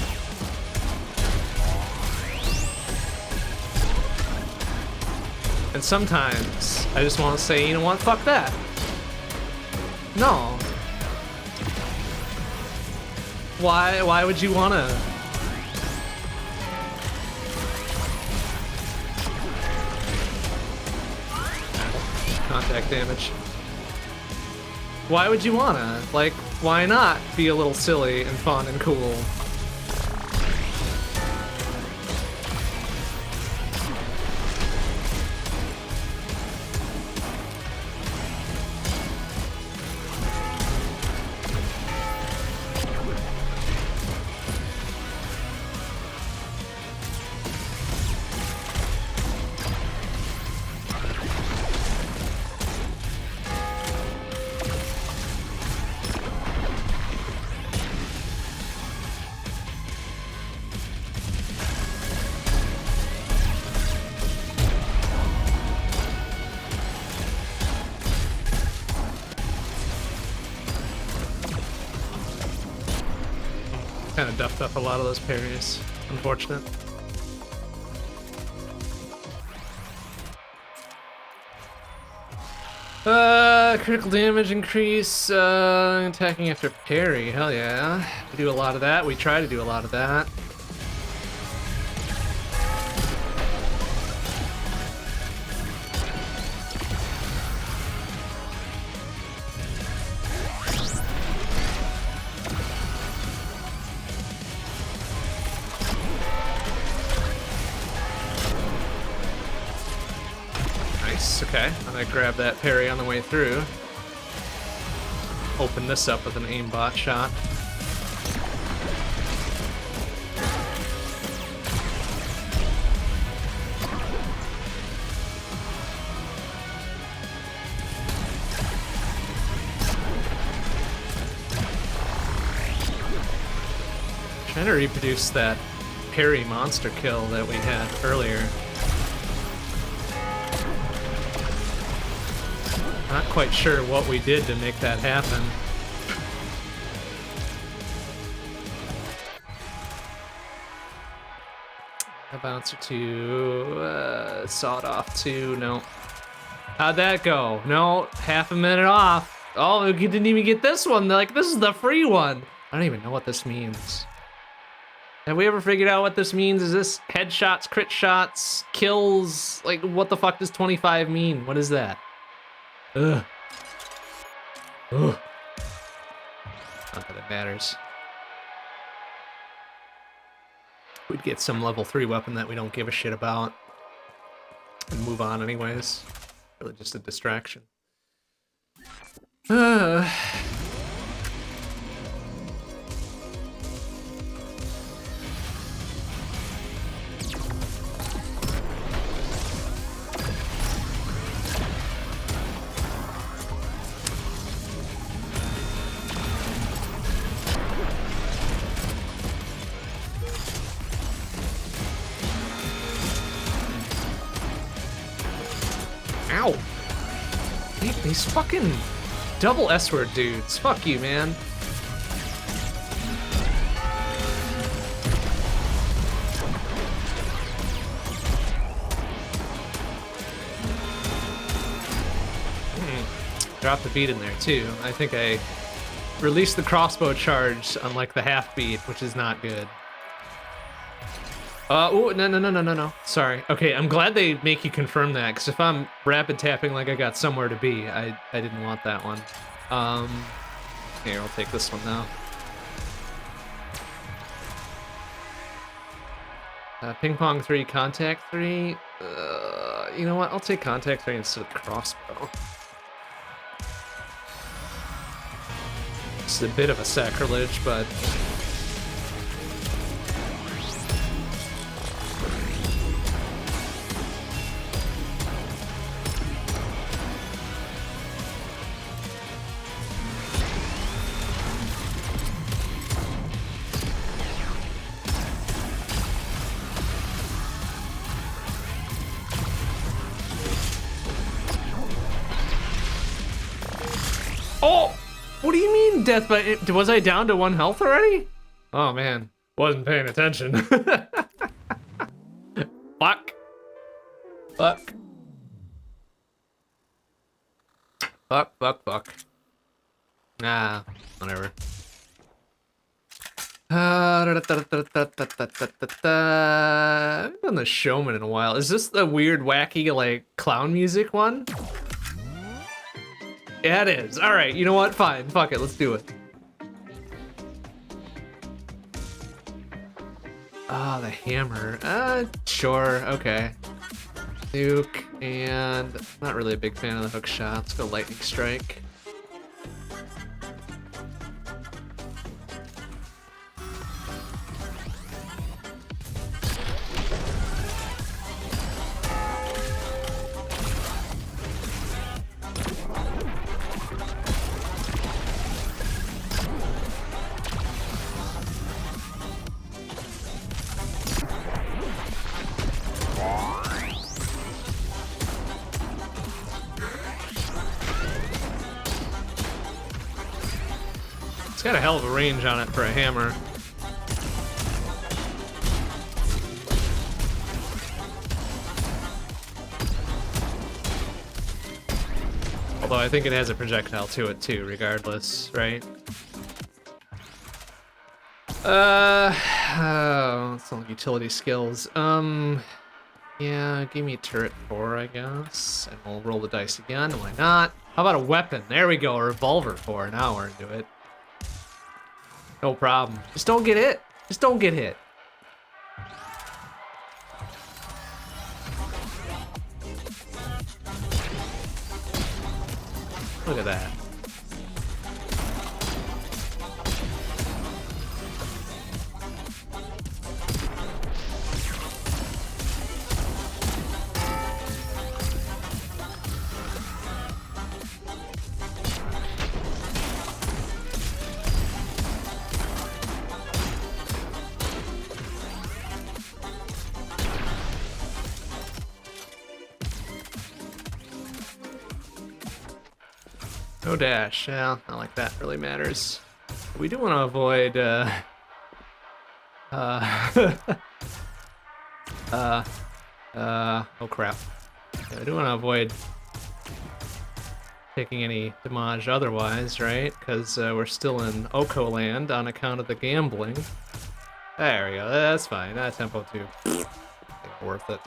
And sometimes, I just wanna say, you know what, fuck that. No. Why would you wanna? Contact damage. Why would you wanna? Like, why not be a little silly and fun and cool? of duffed up a lot of those parries. Unfortunate. Critical damage increase, attacking after parry, hell yeah. We do a lot of that, we try to do a lot of that. Okay, I'm gonna grab that parry on the way through. Open this up with an aimbot shot. Trying to reproduce that parry monster kill that we had earlier. Not quite sure what we did to make that happen. A bouncer to sawed off to no. How'd that go? No, half a minute off. Oh, we didn't even get this one. Like, this is the free one. I don't even know what this means. Have we ever figured out what this means? Is this headshots, crit shots, kills? Like, what the fuck does 25 mean? What is that? Ugh. Ugh. Not that it matters. We'd get some level 3 weapon that we don't give a shit about and move on anyways. Really just a distraction. Ow! These fucking double S-word dudes. Fuck you, man. Dropped the beat in there too. I think I released the crossbow charge on like the half beat, which is not good. Oh, no. Sorry. Okay, I'm glad they make you confirm that, because if I'm rapid tapping like I got somewhere to be, I didn't want that one. Here, I'll take this one now. Ping pong 3, contact 3. You know what? I'll take contact 3 instead of the crossbow. It's a bit of a sacrilege, but... Oh! What do you mean death by... Was I down to 1 health already? Oh man, wasn't paying attention. Fuck. Fuck. Fuck. Nah, whatever. I haven't done the Showman in a while. Is this the weird, wacky, like, clown music one? Yeah, it is. All right, you know what? Fine. Fuck it. Let's do it. Ah, the hammer. Sure. Okay. Nuke, and not really a big fan of the hook shot. Let's go lightning strike. It's got a hell of a range on it for a hammer. Although I think it has a projectile to it too, regardless, right? Oh, some utility skills. Yeah, give me turret 4, I guess. And we'll roll the dice again, why not? How about a weapon? There we go, a revolver 4, now we're into it. No problem. Just don't get hit. Just don't get hit. Look at that. No dash, yeah, not like that really matters. We do want to avoid, oh crap. Yeah, I do want to avoid taking any damage otherwise, right? Because we're still in Oko land on account of the gambling. There we go, that's fine. That tempo 2, worth it.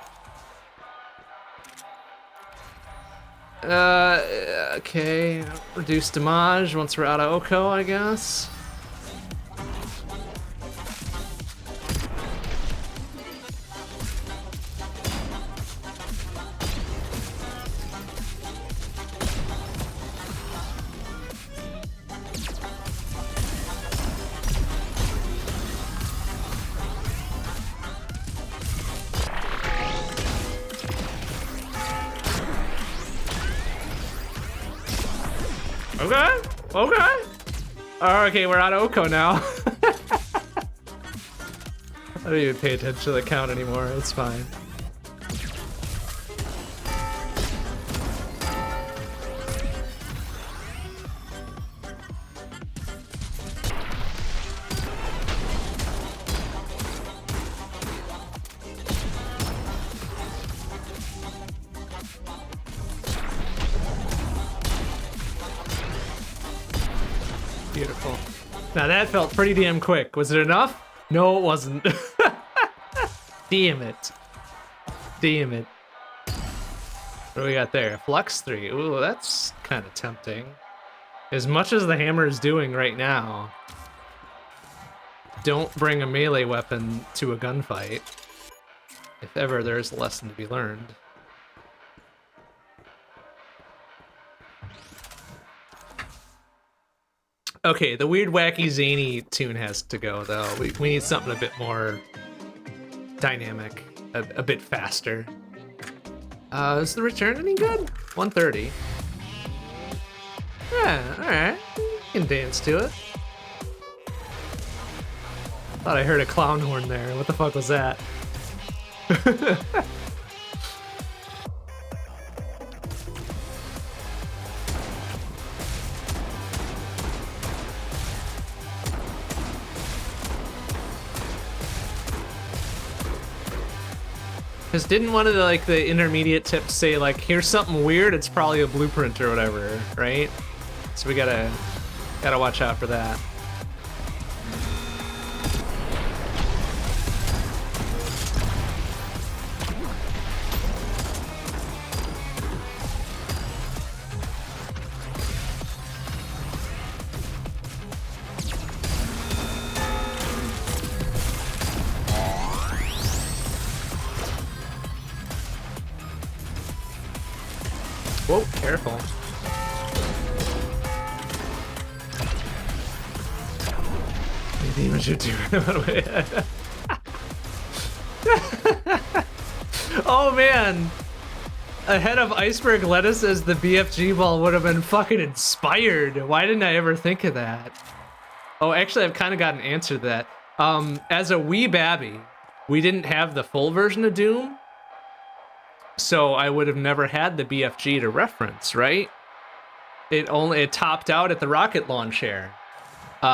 Okay, reduce damage once we're out of Oko, I guess. Okay, okay. Oh, okay, we're out of Oko now. I don't even pay attention to the count anymore, it's fine. Beautiful. Now that felt pretty damn quick. Was it enough? No, it wasn't. Damn it. Damn it. What do we got there? Flux 3. Ooh, that's kind of tempting. As much as the hammer is doing right now, don't bring a melee weapon to a gunfight. If ever there's a lesson to be learned. Okay, the weird, wacky, zany tune has to go, though. We need something a bit more dynamic, a bit faster. Is the return any good? 130. Yeah, alright. You can dance to it. Thought I heard a clown horn there. What the fuck was that? Because didn't one of the intermediate tips say here's something weird, it's probably a blueprint or whatever, right? So we gotta watch out for that. Whoa, careful. Maybe what you do. Oh man! A head of iceberg lettuce as the BFG ball would have been fucking inspired. Why didn't I ever think of that? Oh, actually, I've kind of got an answer to that. As a wee babby, we didn't have the full version of Doom. So I would have never had the BFG to reference, right? It topped out at the rocket launcher. We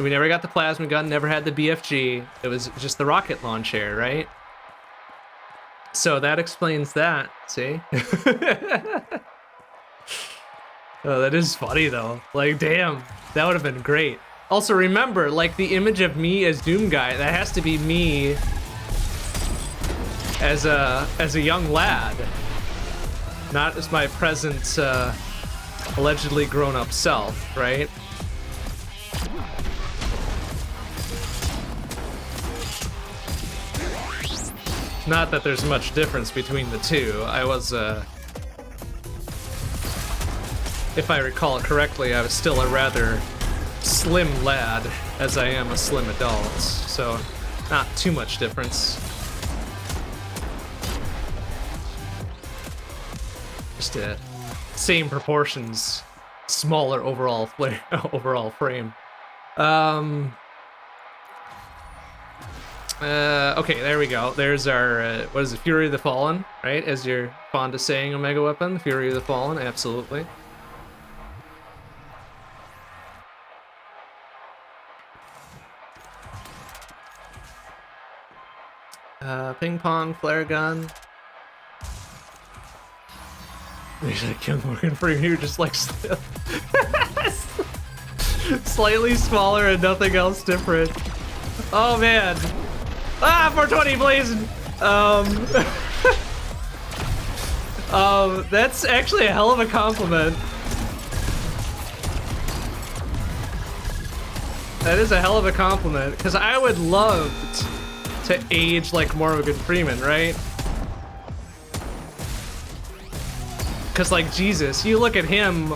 never got the plasma gun, never had the BFG. It was just the rocket launcher, right? So that explains that, see? Oh, that is funny though. Like, damn, that would have been great. Also, remember, like the image of me as Doom Guy, that has to be me as a young lad, not as my present allegedly grown-up self, right? Not that there's much difference between the two. I was, if I recall correctly, I was still a rather slim lad, as I am a slim adult, so not too much difference. Just same proportions, smaller overall overall frame. Okay, there we go. There's our, what is it, Fury of the Fallen, right? As you're fond of saying, Omega Weapon, Fury of the Fallen, absolutely. Ping pong, flare gun. There's like young Morgan Freeman here, just like slightly smaller and nothing else different. Oh man. Ah, 420 blazing. That's actually a hell of a compliment. That is a hell of a compliment, because I would love to age like Morgan Freeman, right? Because like Jesus, you look at him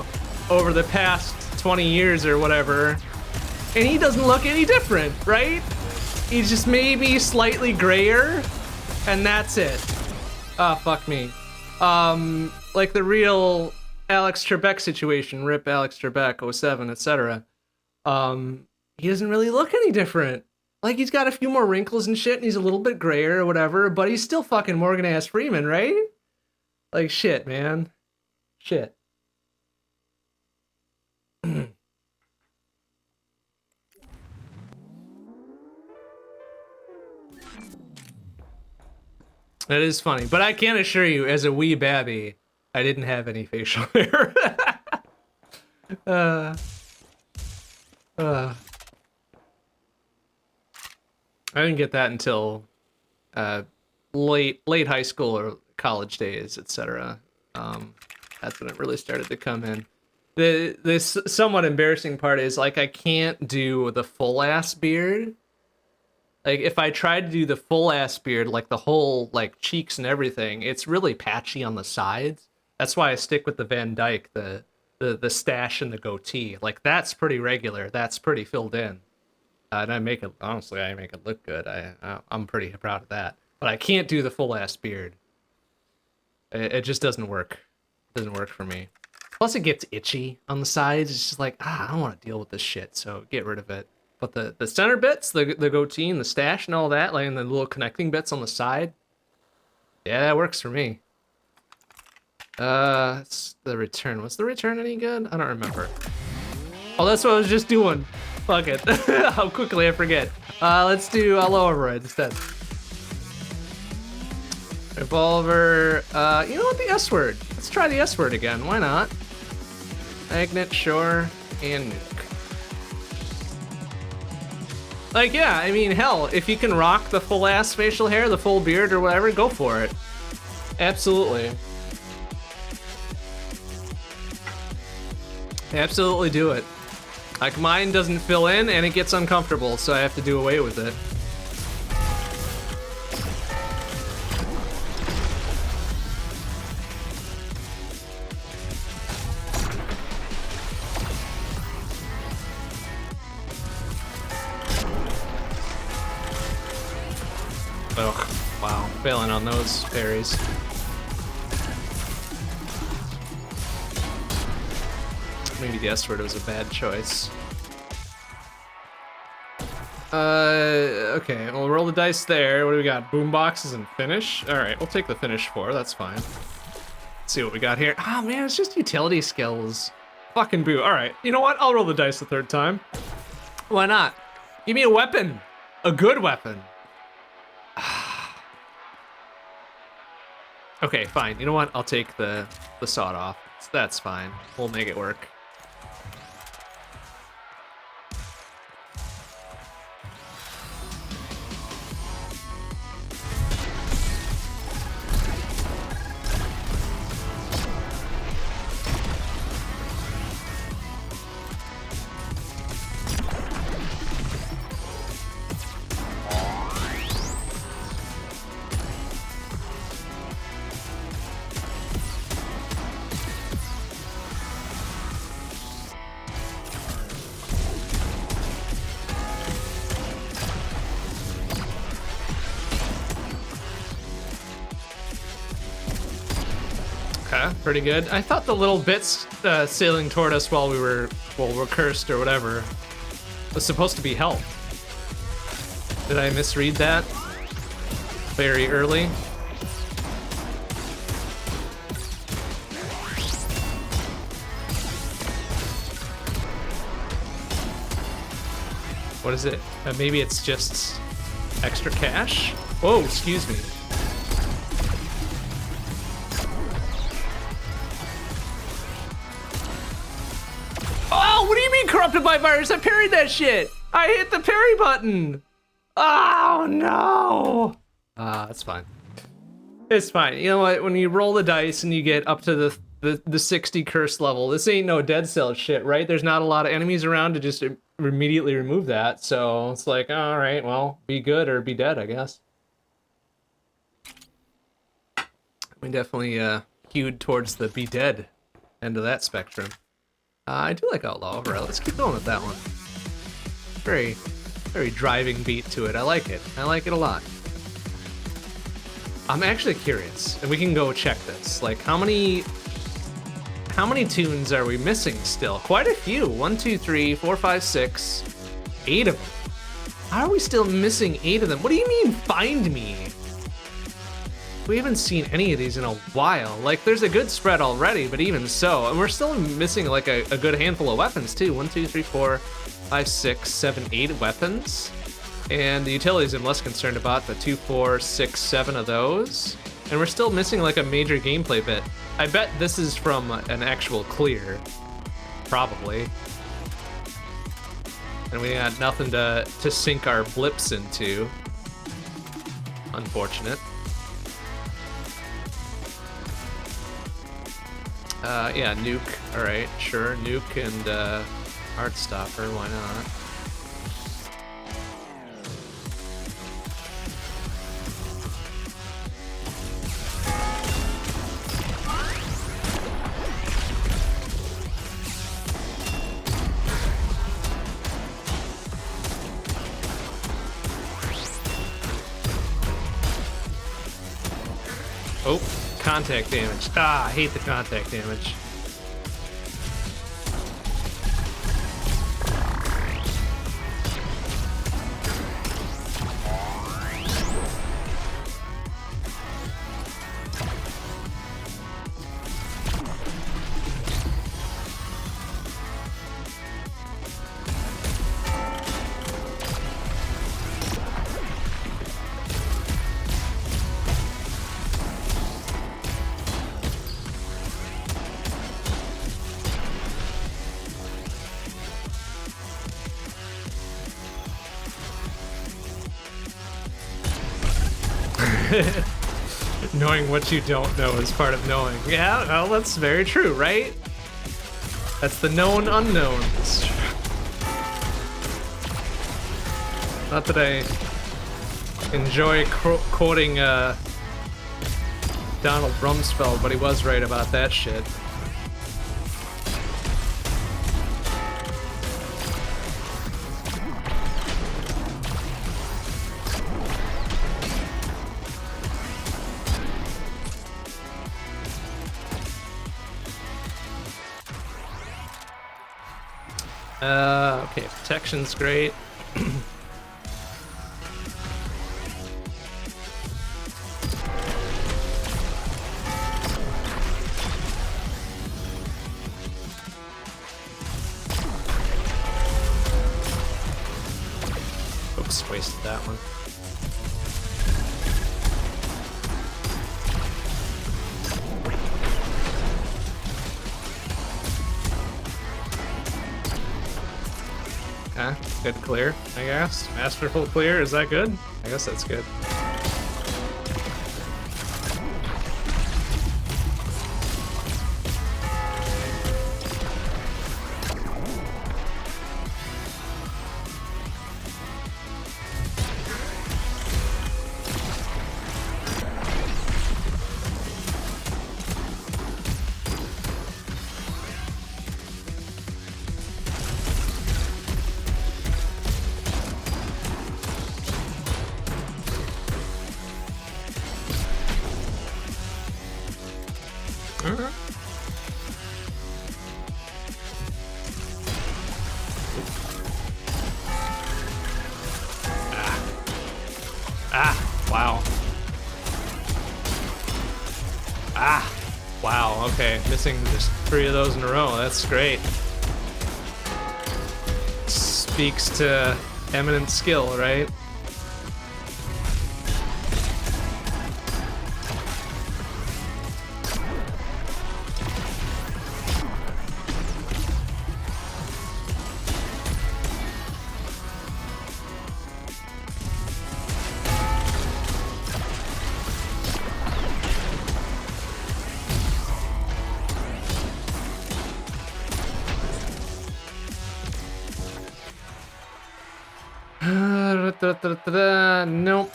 over the past 20 years or whatever, and he doesn't look any different, right? He's just maybe slightly grayer, and that's it. Ah, fuck me. Like the real Alex Trebek situation, rip Alex Trebek, 07, etc. He doesn't really look any different. Like, he's got a few more wrinkles and shit, and he's a little bit grayer or whatever, but he's still fucking Morgan-ass Freeman, right? Like, shit, man. Shit. That is funny, but I can assure you, as a wee babby, I didn't have any facial hair. I didn't get that until late high school or college days, etc. That's when it really started to come in. This somewhat embarrassing part is, like, I can't do the full ass beard. Like, if I try to do the full ass beard, like the whole, like, cheeks and everything, it's really patchy on the sides. That's why I stick with the Van Dyke, the stash and the goatee. Like, that's pretty regular. That's pretty filled in. And I make it, honestly, I make it look good. I'm pretty proud of that. But I can't do the full ass beard. It just doesn't work. It doesn't work for me. Plus, it gets itchy on the sides. It's just like, I don't want to deal with this shit, so get rid of it. But the center bits, the goatee and the stash and all that, like, and the little connecting bits on the side, yeah, that works for me. It's the return. Was the return any good? I don't remember. Oh, that's what I was just doing. Fuck it. How quickly I forget. Let's do low override instead. Revolver. You know what? The S word. Let's try the S word again. Why not? Magnet, sure, and nuke. Like, yeah, I mean, hell, if you can rock the full ass facial hair, the full beard or whatever, go for it. Absolutely. Absolutely do it. Like, mine doesn't fill in and it gets uncomfortable, so I have to do away with it. Ugh, wow, failing on those parries. Maybe the S word was a bad choice. Okay, we'll roll the dice there. What do we got? Boomboxes and finish? Alright, we'll take the finish 4, that's fine. Let's see what we got here. Oh man, it's just utility skills. Fucking boo. Alright, you know what? I'll roll the dice the 3rd time. Why not? Give me a weapon. A good weapon. Okay, fine. You know what? I'll take the sawed off. So that's fine. We'll make it work. Okay, pretty good. I thought the little bits sailing toward us while we're cursed or whatever was supposed to be health. Did I misread that very early? What is it? Maybe it's just extra cash? Whoa, excuse me. Oh, what do you mean corrupted by virus? I parried that shit. I hit the parry button. Oh, no. That's fine. It's fine. You know what? When you roll the dice and you get up to the 60 curse level, this ain't no Dead Cell shit, right? There's not a lot of enemies around to just immediately remove that. So it's like, all right, well, be good or be dead, I guess. We definitely hewed towards the be dead end of that spectrum. I do like Outlaw. All right, let's keep going with that one. Very, very driving beat to it. I like it. I like it a lot. I'm actually curious, and we can go check this. Like, how many tunes are we missing still? Quite a few. 1, 2, 3, 4, 5, 6, 8 of them. How are we still missing 8 of them? What do you mean, find me? We haven't seen any of these in a while. Like, there's a good spread already, but even so, and we're still missing like a good handful of weapons too. 1, 2, 3, 4, 5, 6, 7, 8 weapons. And the utilities I'm less concerned about, the 2, 4, 6, 7 of those. And we're still missing like a major gameplay bit. I bet this is from an actual clear. Probably. And we got nothing to sink our blips into. Unfortunate. Yeah, nuke. Alright, sure. Nuke and Heartstopper, why not? Oh, contact damage. Ah, I hate the contact damage. Knowing what you don't know is part of knowing. Yeah, well, that's very true, right? That's the known unknowns. Not that I enjoy quoting Donald Rumsfeld, but he was right about that shit. Okay, protection's great. Oops, wasted that one. Good clear, I guess. Masterful clear, is that good? I guess that's good. Wow. Wow, okay. Missing just 3 of those in a row. That's great. Speaks to eminent skill, right? Nope.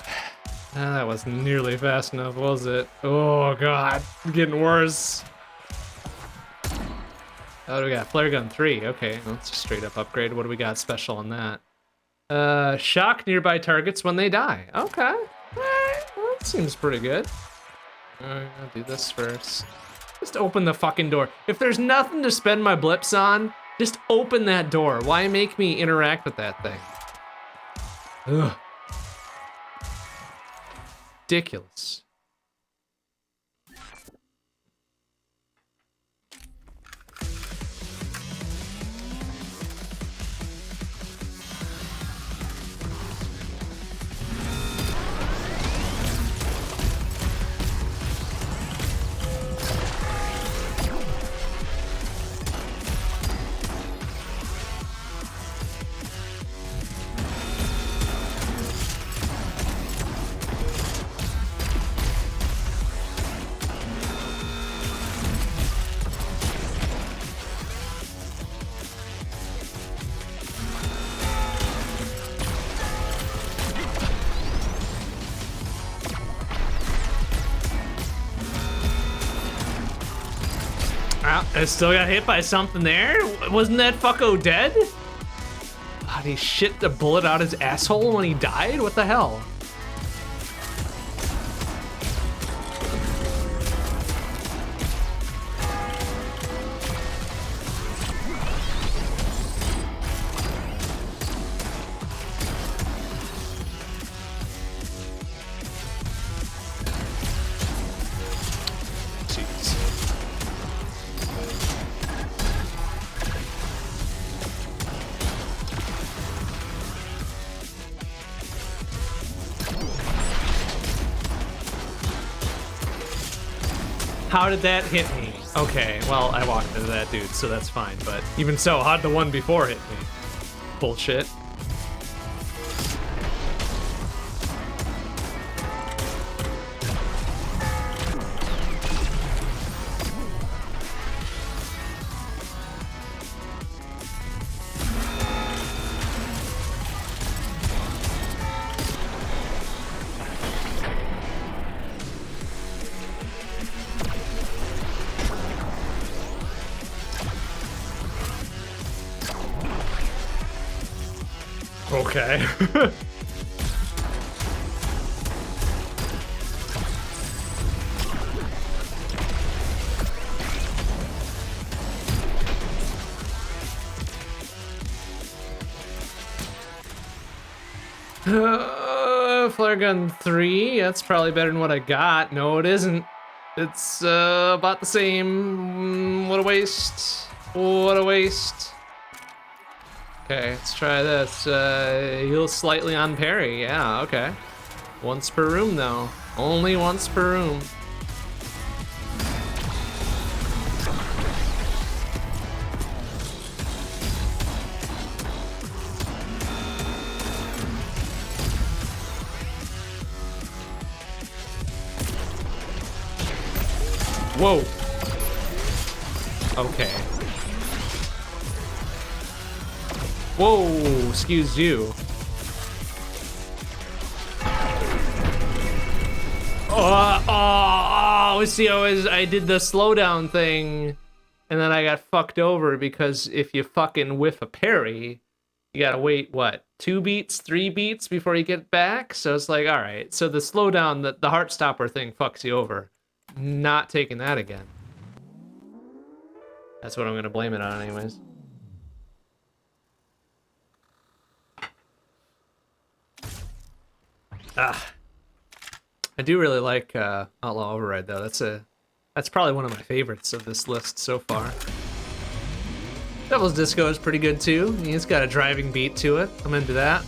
That wasn't nearly fast enough, was it? Oh god, getting worse. Oh, we got flare gun 3. Okay, let's just straight up upgrade. What do we got special on that? Shock nearby targets when they die. Okay, alright, well, that seems pretty good. Alright, I'll do this first. Just open the fucking door. If there's nothing to spend my blips on, just open that door. Why make me interact with that thing? Ugh. Ridiculous. I still got hit by something there. Wasn't that fucko dead? God, he shit the bullet out his asshole when he died? What the hell? How did that hit me? Okay, well, I walked into that dude, so that's fine. But even so, how'd the one before hit me? Bullshit. Okay. Flare gun 3, that's probably better than what I got. No, it isn't. It's about the same. What a waste. What a waste. Okay, let's try this. Heal slightly on parry. Yeah, okay. Once per room, though. Only once per room. Whoa. Okay. Whoa, excuse you. See, I did the slowdown thing, and then I got fucked over because if you fucking whiff a parry, you gotta wait, what, 2 beats, 3 beats before you get back? So it's like, alright, so the slowdown, the heart stopper thing fucks you over. Not taking that again. That's what I'm gonna blame it on anyways. I do really like Outlaw Override though. That's probably one of my favorites of this list so far. Devil's Disco is pretty good too. It's got a driving beat to it. I'm into that.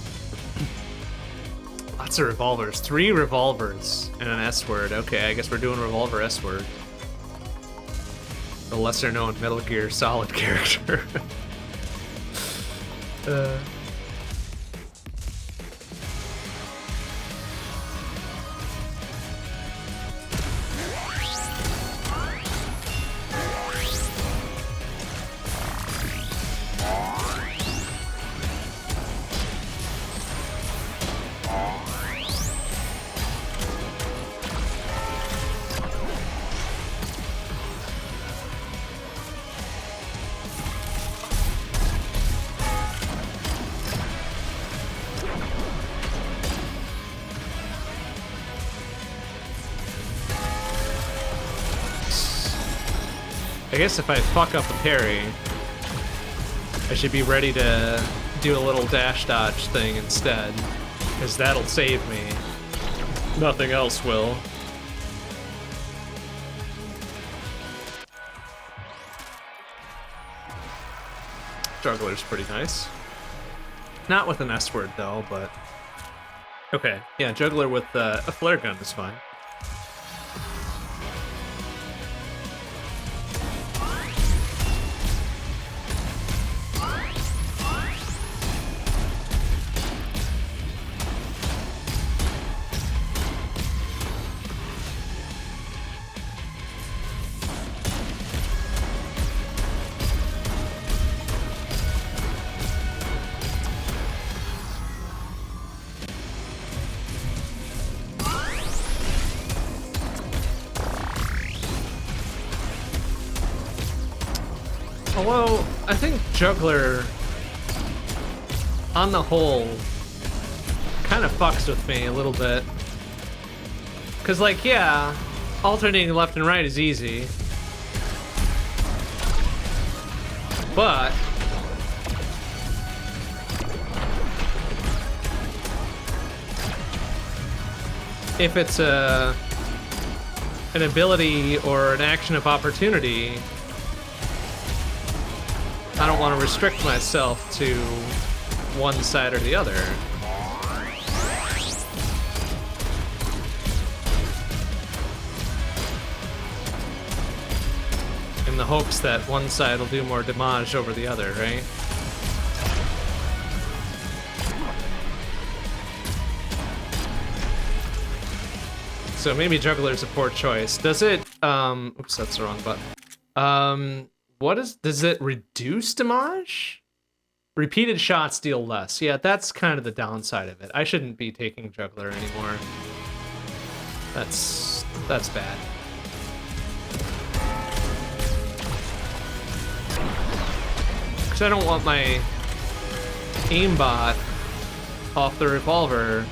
Lots of revolvers. 3 revolvers and an S-word. Okay, I guess we're doing revolver S-word. The lesser known Metal Gear Solid character. I guess if I fuck up a parry, I should be ready to do a little dash dodge thing instead, because that'll save me. Nothing else will. Juggler's pretty nice. Not with an S-word though, but... Okay, yeah, Juggler with a flare gun is fine. Although, I think Juggler, on the whole, kind of fucks with me a little bit. Because, like, yeah, alternating left and right is easy. But... if it's an ability or an action of opportunity, I don't want to restrict myself to one side or the other. In the hopes that one side will do more damage over the other, right? So maybe Juggler's a poor choice. Does it, oops, that's the wrong button. Does it reduce damage? Repeated shots deal less. Yeah, that's kind of the downside of it. I shouldn't be taking Juggler anymore. That's bad. Because I don't want my aimbot off the revolver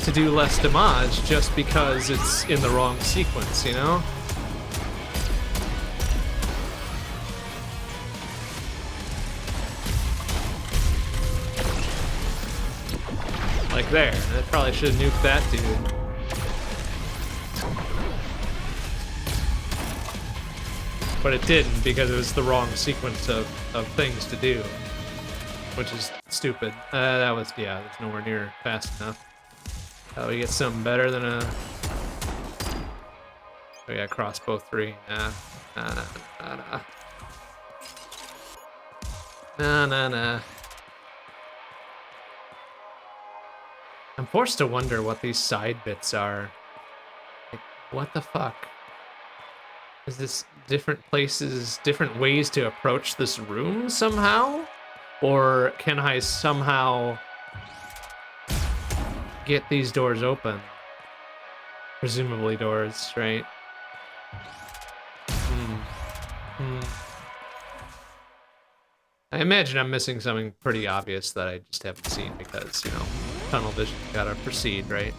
to do less damage just because it's in the wrong sequence, you know? Like there. I probably should have nuked that dude. But it didn't because it was the wrong sequence of things to do. Which is stupid. That's nowhere near fast enough. We get something better than a... Oh yeah, crossbow 3. Nah. I'm forced to wonder what these side bits are. Like, what the fuck? Is this different places, different ways to approach this room somehow? Or can I somehow get these doors open? Presumably doors, right? I imagine I'm missing something pretty obvious that I just haven't seen because, you know, tunnel vision gotta proceed, right?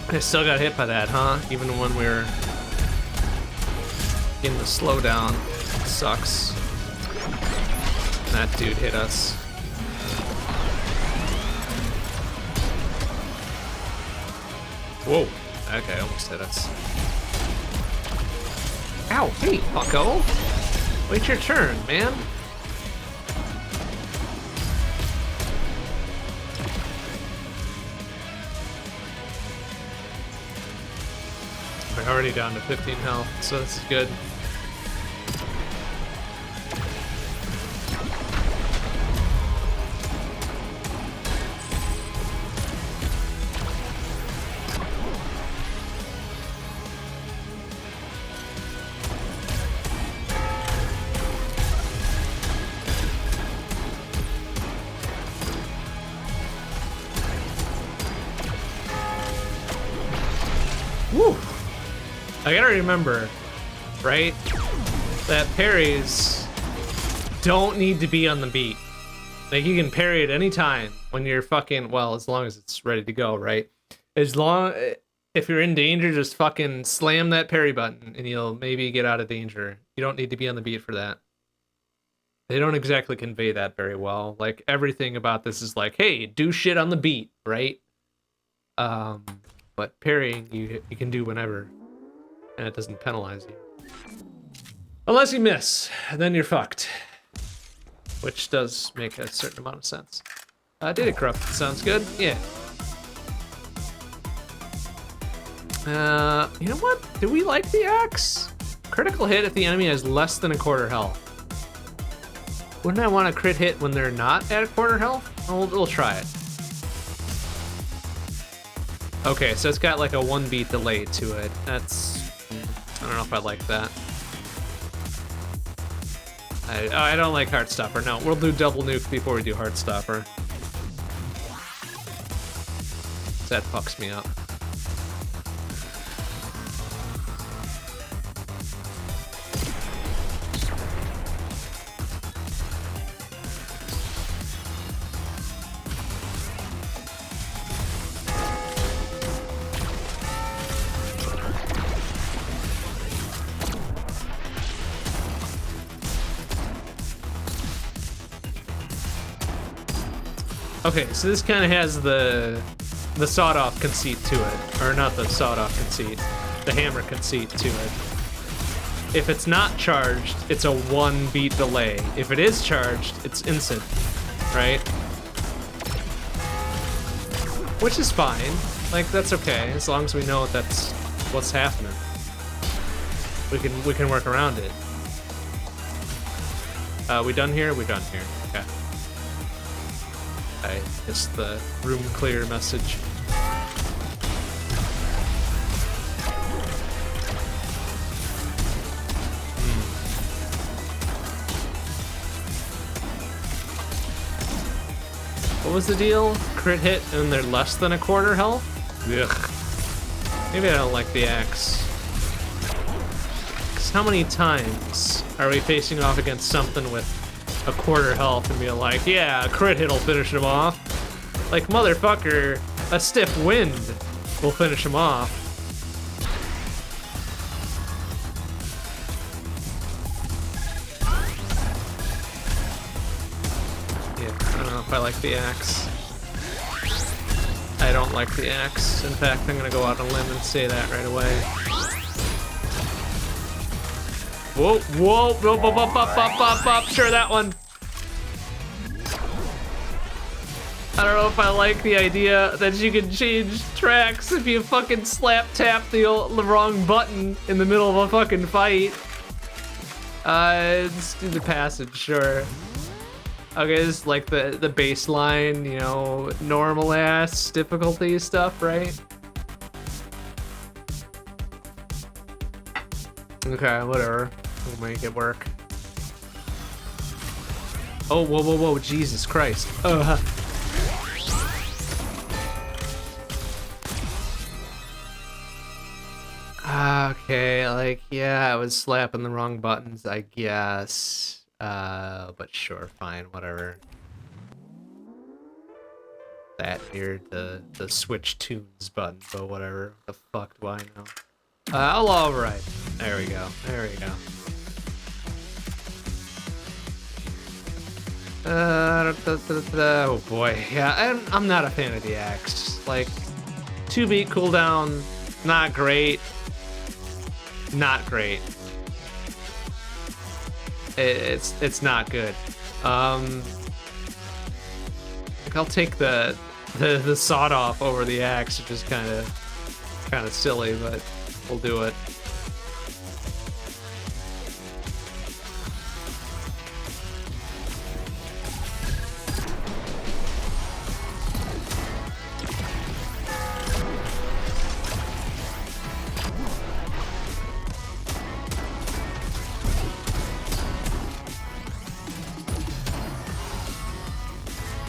I still got hit by that, huh? Even when we were in the slowdown. Sucks. That dude hit us. Whoa. That guy almost hit us. Ow, hey, fucko. Wait your turn, man. We're already down to 15 health, so this is good. Woo! I gotta remember, right, that parries don't need to be on the beat. Like, you can parry at any time when you're fucking, well, as long as it's ready to go, right? As long, if you're in danger, just fucking slam that parry button and you'll maybe get out of danger. You don't need to be on the beat for that. They don't exactly convey that very well. Like, everything about this is like, hey, do shit on the beat, right? But parrying, you can do whenever. And it doesn't penalize you. Unless you miss, then you're fucked. Which does make a certain amount of sense. Data corrupt sounds good. Yeah. You know what? Do we like the axe? Critical hit if the enemy has less than a quarter health. Wouldn't I want a crit hit when they're not at a quarter health? We'll try it. Okay, so it's got like a 1 beat delay to it. That's... I don't know if I like that. I don't like Heartstopper. No, we'll do double nuke before we do Heartstopper. That fucks me up. Okay, so this kind of has the sawed-off conceit to it. Or not the sawed-off conceit, the hammer conceit to it. If it's not charged, it's a 1 beat delay. If it is charged, it's instant, right? Which is fine. Like, that's okay, as long as we know that's what's happening. We can work around it. We done here? We done here. Okay. I missed the room clear message. What was the deal? Crit hit and they're less than a quarter health? Ugh. Maybe I don't like the axe. 'Cause how many times are we facing off against something with a quarter health and be like, yeah, a crit hit'll finish him off. Like, motherfucker, a stiff wind will finish him off. Yeah, I don't know if I like the axe. I don't like the axe. In fact, I'm gonna go out on a limb and say that right away. Whoa, whoa, whoa, whoa, up, sure, that one. I don't know if I like the idea that you can change tracks if you fucking slap tap the wrong button in the middle of a fucking fight. Let's do the passage, sure. Okay, this is like the baseline, you know, normal ass difficulty stuff, right? Okay, whatever. We'll make it work. Oh, whoa, whoa, whoa, Jesus Christ. Okay, like, yeah, I was slapping the wrong buttons, I guess. But sure, fine, whatever. That here, the switch tunes button, but whatever. The fuck do I know? I'll override. There we go, there we go. Oh boy, yeah, I'm not a fan of the axe. Like, 2-beat cooldown, not great. Not great. It's not good. Like I'll take the sawed off over the axe, which is kind of silly, but we'll do it.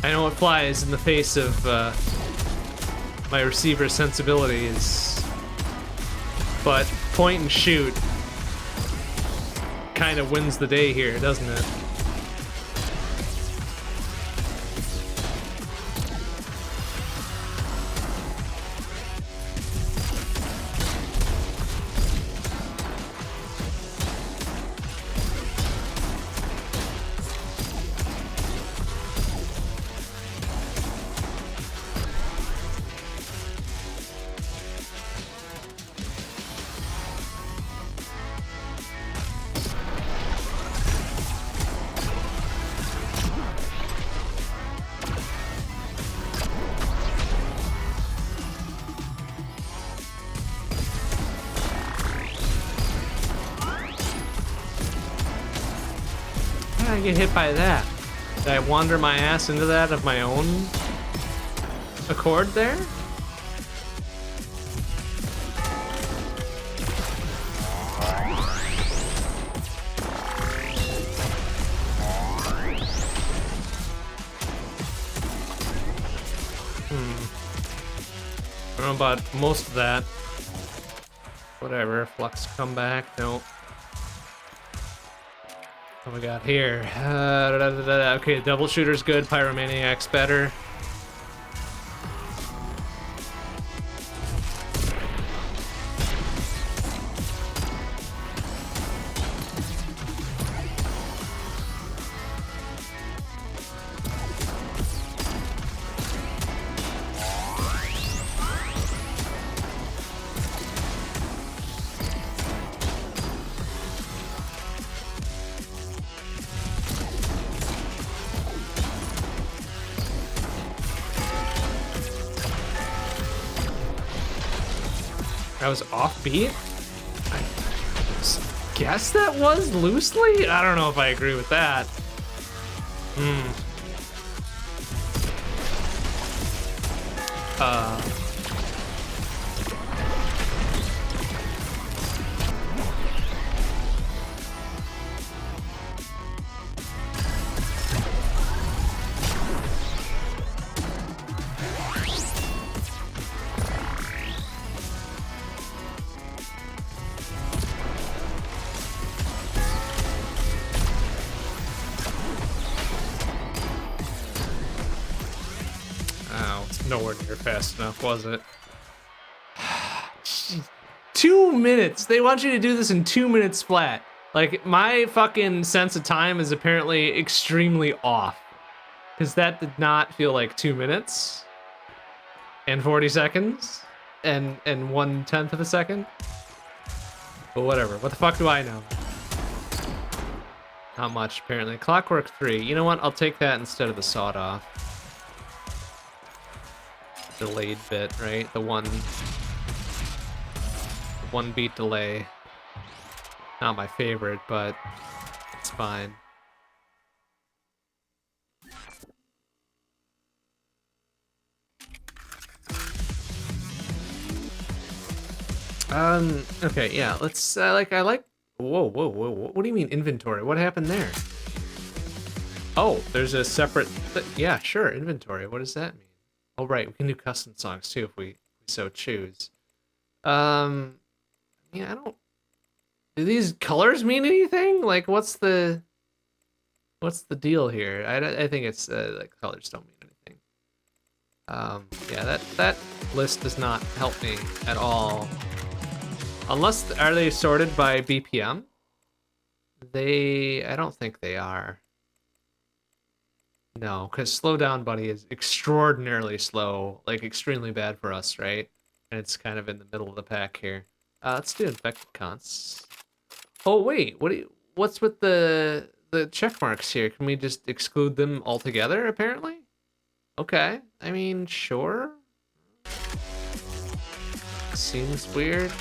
I know it flies in the face of my receiver's sensibilities, but point and shoot kind of wins the day here, doesn't it? How did I get hit by that? Did I wander my ass into that of my own accord there? I don't know about most of that. Whatever, flux come back, nope. What we got here? Okay, double shooter's good, pyromaniac's better. That was offbeat? I guess that was loosely? I don't know if I agree with that. Nowhere near fast enough, was it? 2 minutes! They want you to do this in 2 minutes flat. Like, my fucking sense of time is apparently extremely off. Because that did not feel like 2 minutes. And 40 seconds. And 1/10 of a second. But whatever. What the fuck do I know? Not much, apparently. Clockwork 3. You know what? I'll take that instead of the sawed off. delayed bit, right? The one beat delay. Not my favorite, but it's fine. Okay, yeah, let's, I like, whoa, what do you mean inventory? What happened there? Oh, there's a separate, yeah, sure, inventory. What does that mean? Oh, right, we can do custom songs too if we so choose. Yeah, I don't, do these colors mean anything? Like, what's the deal here? I think it's, like, colors don't mean anything. Yeah, that list does not help me at all. Unless, are they sorted by BPM? I don't think they are. No, because Slow Down Buddy is extraordinarily slow, like extremely bad for us, right? And it's kind of in the middle of the pack here. Let's do infected cons. Oh wait, what's with the check marks here? Can we just exclude them altogether, apparently? Okay, I mean, sure. Seems weird.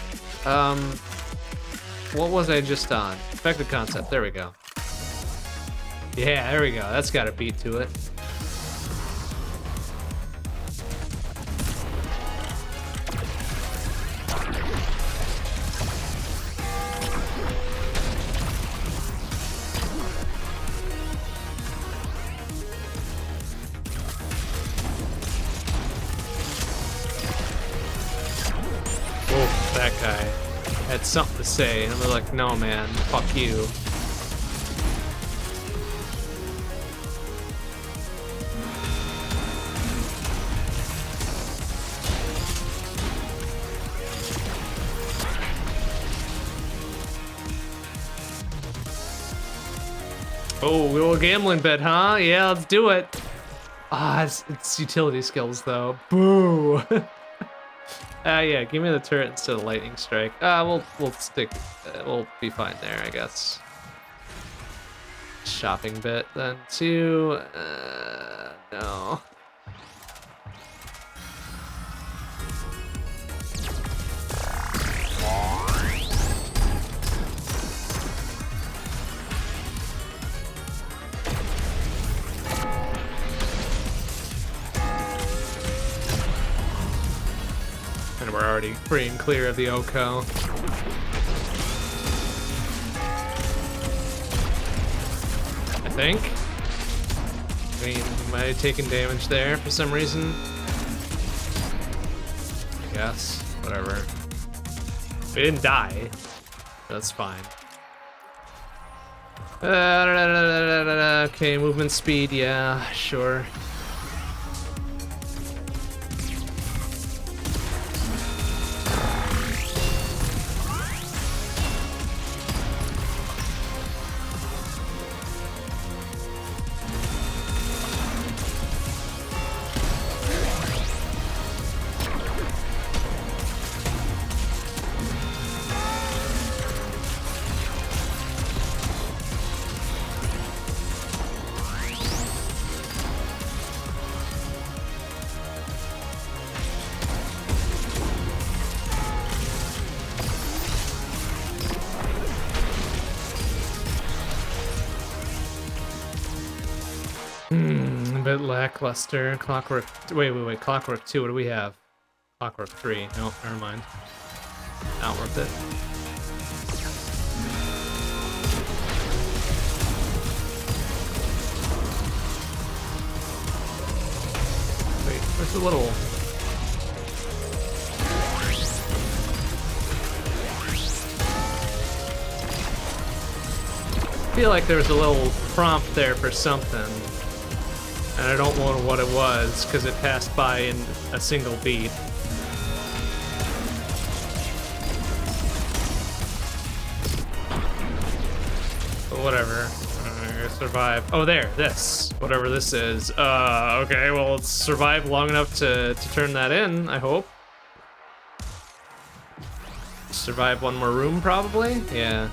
What was I just on? Infected concept, there we go. Yeah, there we go. That's got a beat to it. Oh, that guy had something to say, and we're like, no, man, fuck you. Oh, little gambling bet, huh? Yeah, let's do it. Ah, it's utility skills though. Boo. Yeah, give me the turret instead of lightning strike. We'll stick. We'll be fine there, I guess. Shopping bit then too. No. And we're already free and clear of the Oko. I think. I mean, might have taken damage there for some reason. I guess. Whatever. We didn't die. That's fine. Okay, movement speed, yeah, sure. A bit lackluster. Clockwork. Wait. Clockwork 2. What do we have? Clockwork 3. No, never mind. Not worth it. Wait, where's the little... I feel like there was a little prompt there for something. And I don't know what it was, because it passed by in a single beat. But whatever. Survive. Oh, there. This. Whatever this is. Okay, well, it's survived long enough to turn that in, I hope. Survive one more room, probably? Yeah.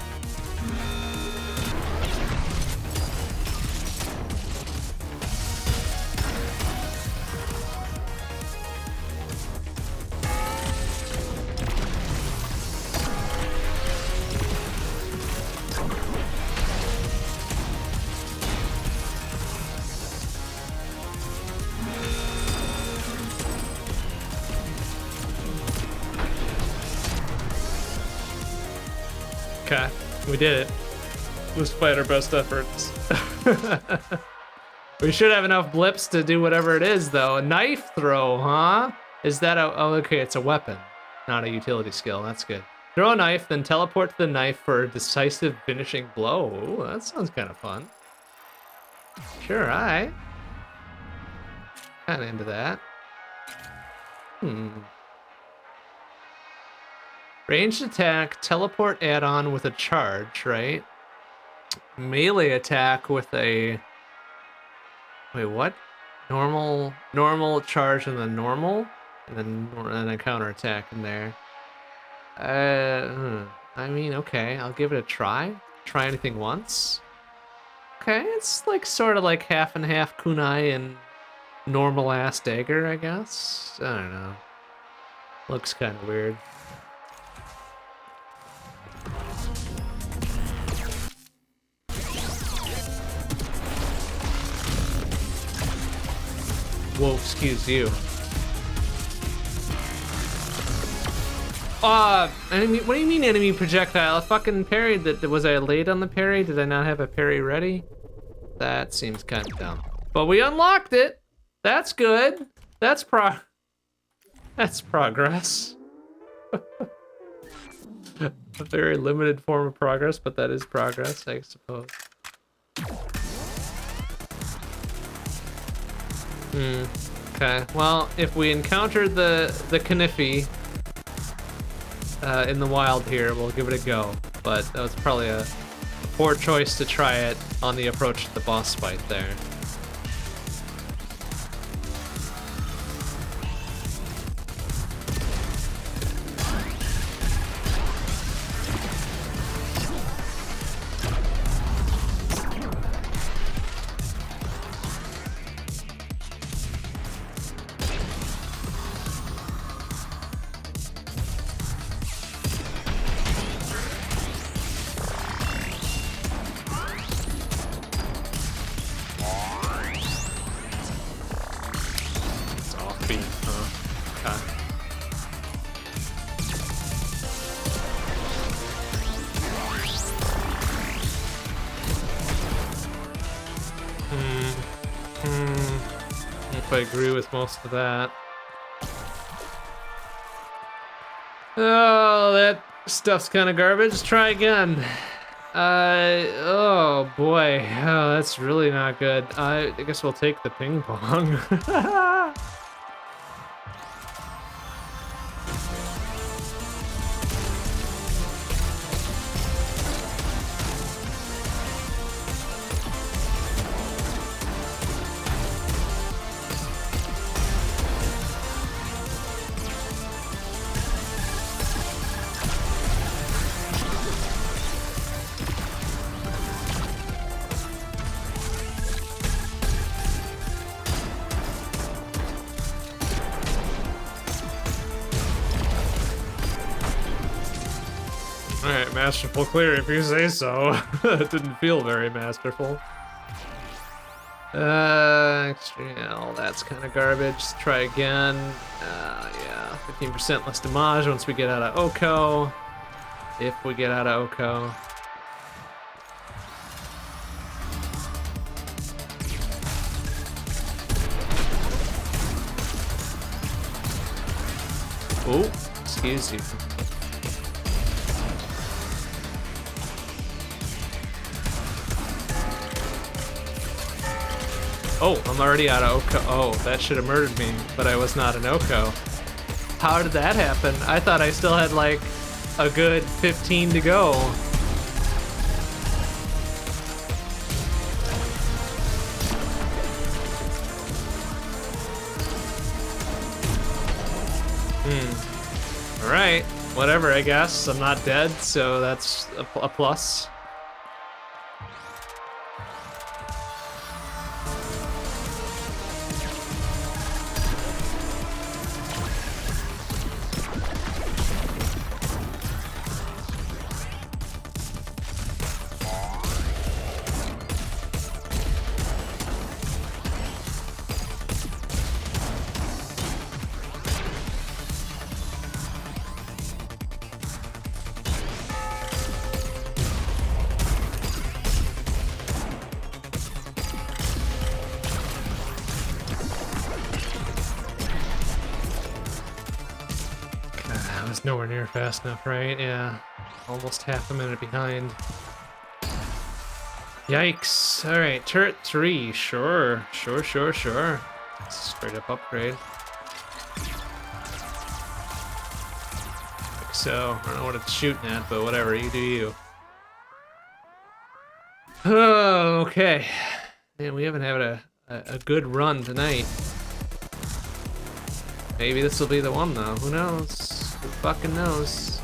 Okay, we did it. Despite our best efforts. We should have enough blips to do whatever it is, though. A knife throw, huh? Is that a... Oh, okay, it's a weapon, not a utility skill. That's good. Throw a knife, then teleport to the knife for a decisive finishing blow. Ooh, that sounds kind of fun. Sure, alright. Kinda into that. Ranged attack, teleport add-on with a charge, right? Melee attack with a... Wait, what? Normal charge and then normal? And then a counterattack in there. I mean, okay, I'll give it a try. Try anything once. Okay, it's like sort of like half and half kunai and normal ass dagger, I guess. I don't know. Looks kind of weird. Whoa, excuse you. Enemy, what do you mean enemy projectile? I fucking parried that. Was I late on the parry? Did I not have a parry ready? That seems kind of dumb. But we unlocked it. That's good. That's progress. A very limited form of progress, but that is progress, I suppose. Okay, well, if we encounter the Kniffy in the wild here, we'll give it a go. But that was probably a poor choice to try it on the approach to the boss fight there. I agree with most of that. Oh, that stuff's kind of garbage. Try again. Oh boy. Oh, that's really not good. I guess we'll take the ping pong. Alright, masterful clear if you say so. It didn't feel very masterful. Extreme, oh, that's kind of garbage. Let's try again. Yeah, 15% less damage once we get out of Oko. If we get out of Oko. Oh, excuse you. Oh, I'm already out of Oko. Oh, that should have murdered me, but I was not an Oko. How did that happen? I thought I still had like a good 15 to go. Alright, whatever, I guess. I'm not dead, so that's a plus. it's nowhere near fast enough, right? Yeah. Almost half a minute behind. Yikes. Alright, turret 3. Sure. Sure. Straight up upgrade. Like so. I don't know what it's shooting at, but whatever. You do you. Oh, okay. Man, we haven't had a good run tonight. Maybe this will be the one, though. Who knows? Who fucking knows?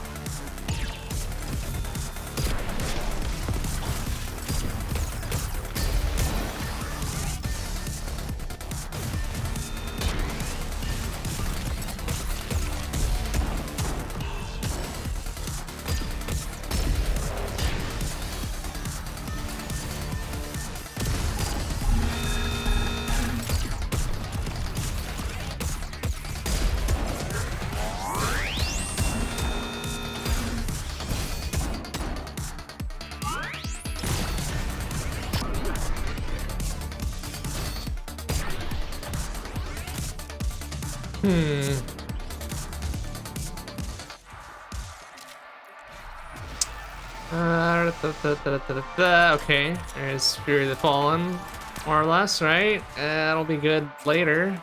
Okay, there's Fury of the Fallen, more or less, right? That'll be good later.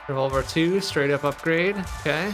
Revolver 2, straight up upgrade. Okay.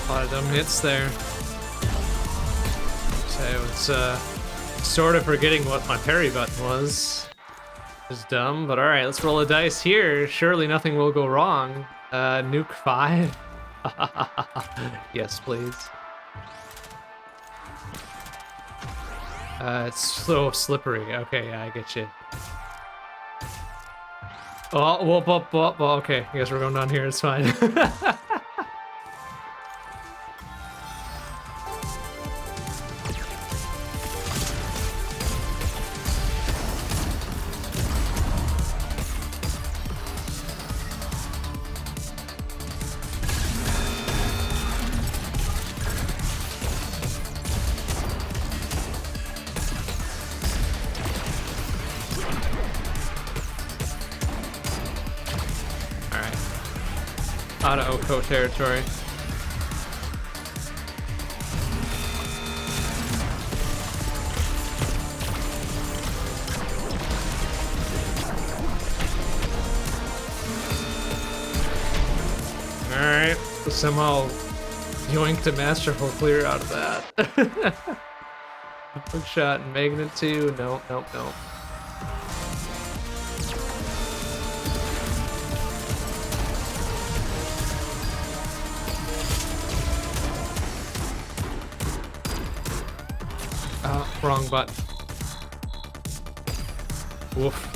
A lot of dumb hits there. So it's sort of forgetting what my parry button was. It's dumb, but alright, let's roll a dice here. Surely nothing will go wrong. Nuke 5. Yes, please. It's so slippery. Okay, yeah, I get you. Oh, whoop. Okay, I guess we're going down here. It's fine. Out of Oko territory. Alright, somehow yoinked a masterful clear out of that. Hook shot and magnet 2. Nope. Wrong button. Woof.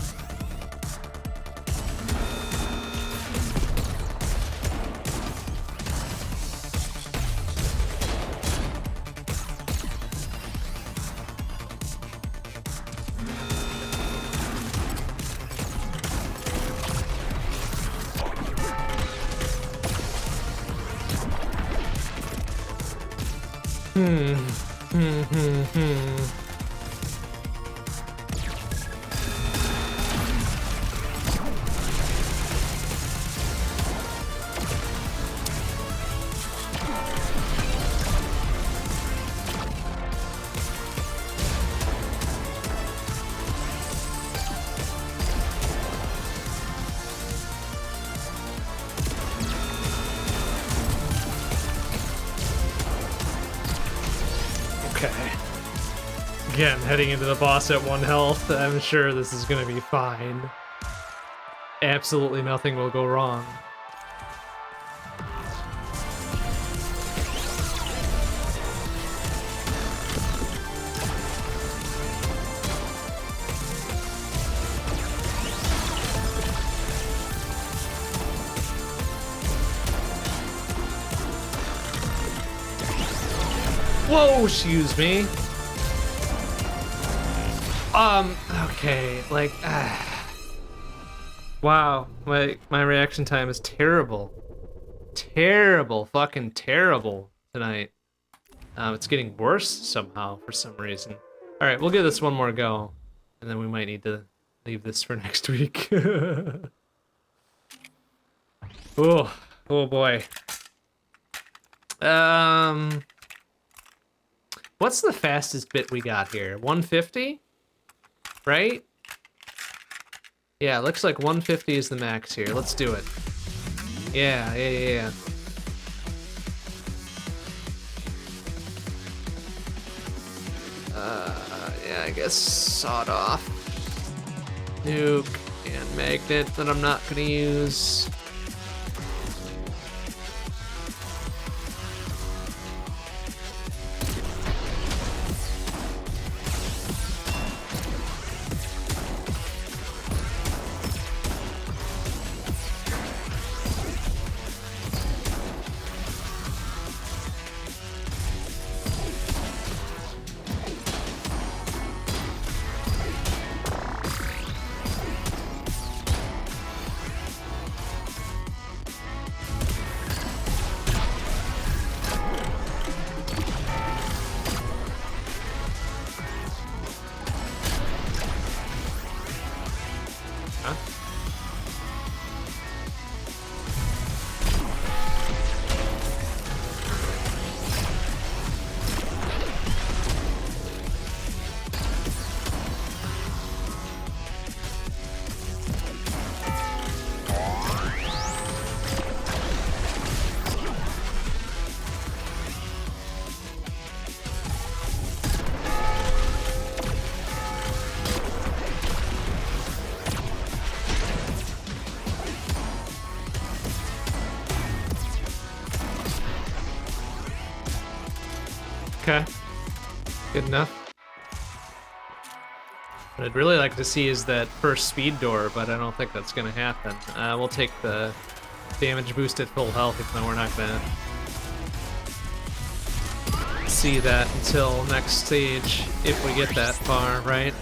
Again, heading into the boss at 1 health, I'm sure this is gonna be fine. Absolutely nothing will go wrong. Whoa, she used me. Okay, like, wow, my reaction time is terrible. Terrible, fucking terrible tonight. It's getting worse somehow for some reason. All right, we'll give this one more go, and then we might need to leave this for next week. Oh, oh boy. What's the fastest bit we got here? 150? Right? Yeah, looks like 150 is the max here. Let's do it. Yeah. Yeah, I guess sawed off. Nuke and magnet that I'm not gonna use. Okay. Good enough. What I'd really like to see is that first speed door, but I don't think that's gonna happen. We'll take the damage boost at full health, even though we're not gonna see that until next stage, if we get that far, right?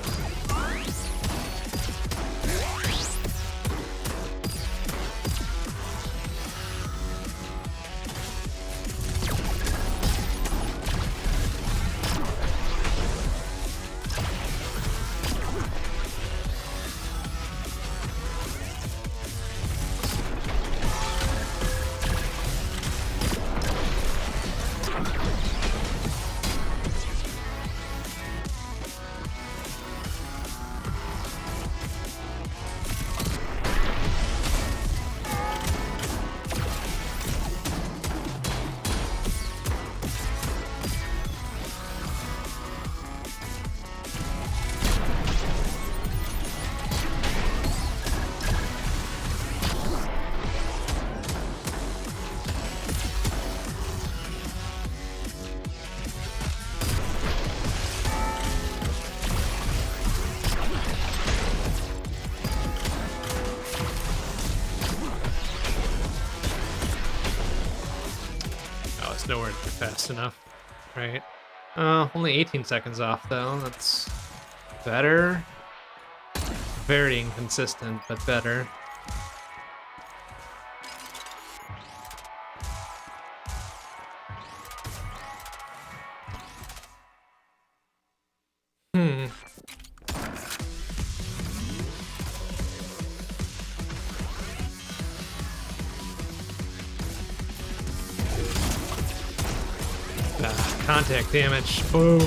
Nowhere fast enough, right? Only 18 seconds off though. That's better. Very inconsistent, but better. Contact damage. Boom.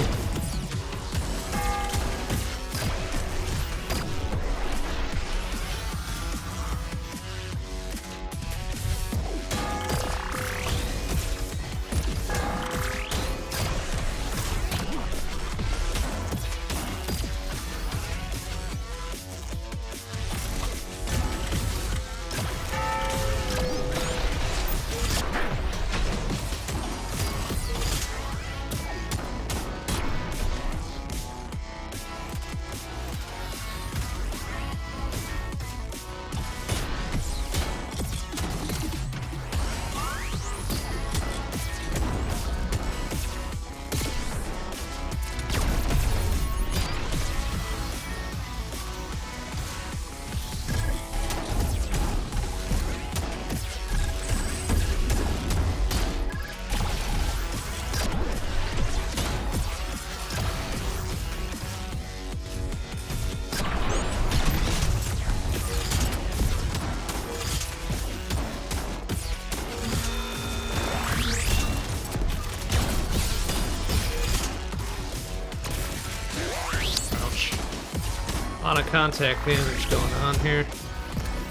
A lot of contact damage going on here.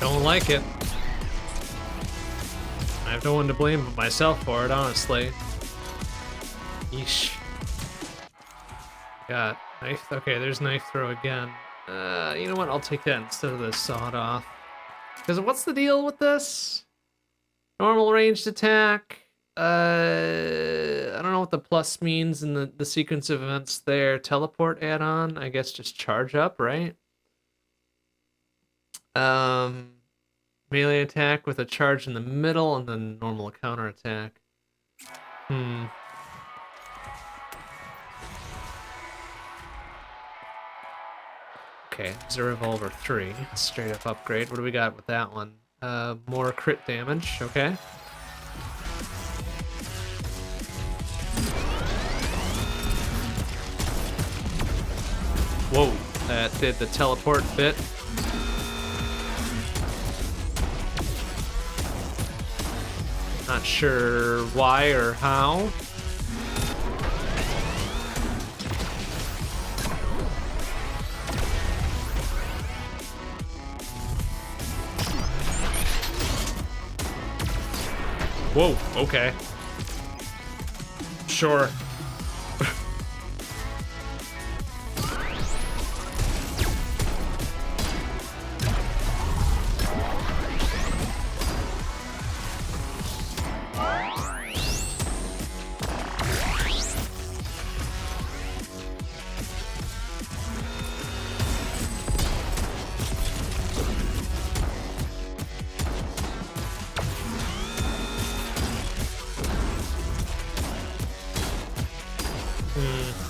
Don't like it. I have no one to blame but myself for it, honestly. Yeesh. Got knife. Okay, there's knife throw again. You know what? I'll take that instead of the sawed off. Because what's the deal with this? Normal ranged attack. I don't know what the plus means in the sequence of events there. Teleport add-on. I guess just charge up, right? Melee attack with a charge in the middle and then normal counter attack. Okay, it's a revolver 3. Straight up upgrade. What do we got with that one? More crit damage, okay. Whoa, that did the teleport bit. Not sure why or how. Whoa, okay. Sure.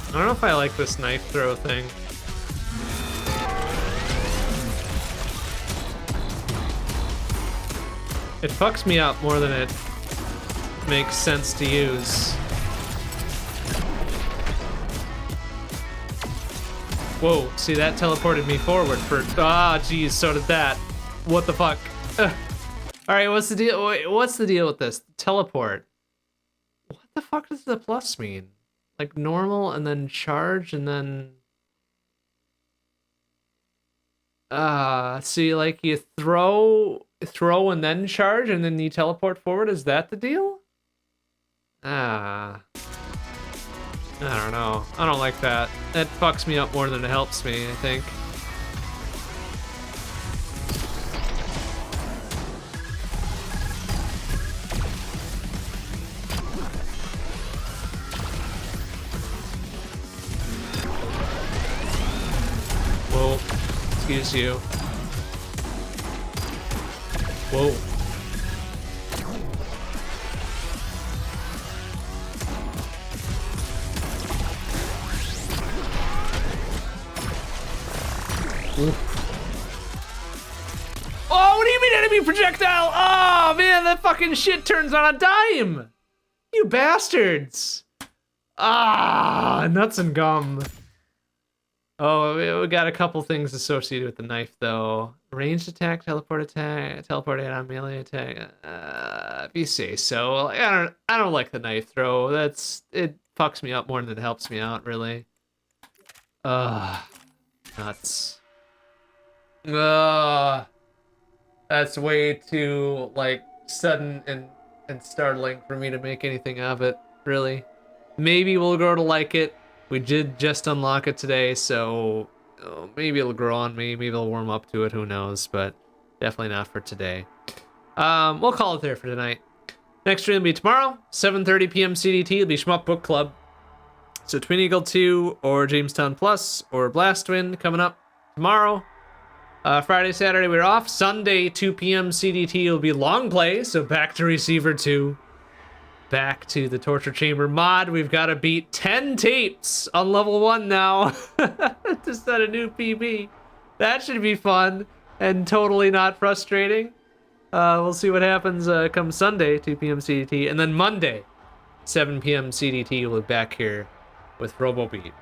I don't know if I like this knife throw thing. It fucks me up more than it makes sense to use. Whoa, see that teleported me forward for, geez, so did that. What the fuck? All right, what's the deal? Wait, what's the deal with this? Teleport. What the fuck does the plus mean? Like normal and then charge and then see, like you throw and then charge and then you teleport forward. Is that the deal? I don't know. I don't like that. That fucks me up more than it helps me, I think. Whoa. Excuse you. Whoa. Oh, what do you mean enemy projectile? Oh man, that fucking shit turns on a dime. You bastards. Nuts and gum. Oh, we got a couple things associated with the knife though. Ranged attack, teleport add-on, melee attack. If you say so. I don't like the knife throw. It fucks me up more than it helps me out, really. Nuts. That's way too like sudden and startling for me to make anything of it, really. Maybe we'll grow to like it. We did just unlock it today, so maybe it'll grow on me. Maybe it'll warm up to it, who knows, but definitely not for today. We'll call it there for tonight. Next stream will be tomorrow, 7:30 p.m. CDT. It'll be Shmup Book Club. So Twin Eagle 2 or Jamestown Plus or Blastwind coming up tomorrow. Friday, Saturday, we're off. Sunday, 2 p.m. CDT will be Long Play, so back to Receiver 2. Back to the Torture Chamber mod. We've got to beat 10 tapes on level 1 now to set a new PB. That should be fun and totally not frustrating. We'll see what happens come Sunday, 2 p.m. CDT. And then Monday, 7 p.m. CDT, we'll be back here with ROBOBEAT.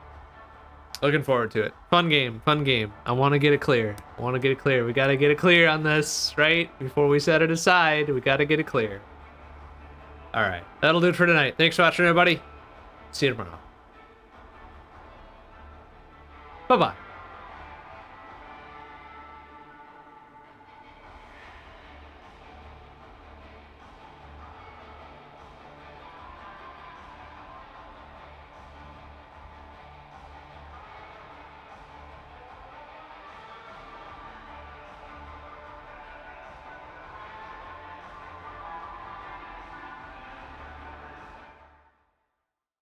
Looking forward to it. Fun game, fun game. I want to get it clear. We got to get it clear on this, right? Before we set it aside, we got to get it clear. All right, that'll do it for tonight. Thanks for watching, everybody. See you tomorrow. Bye-bye.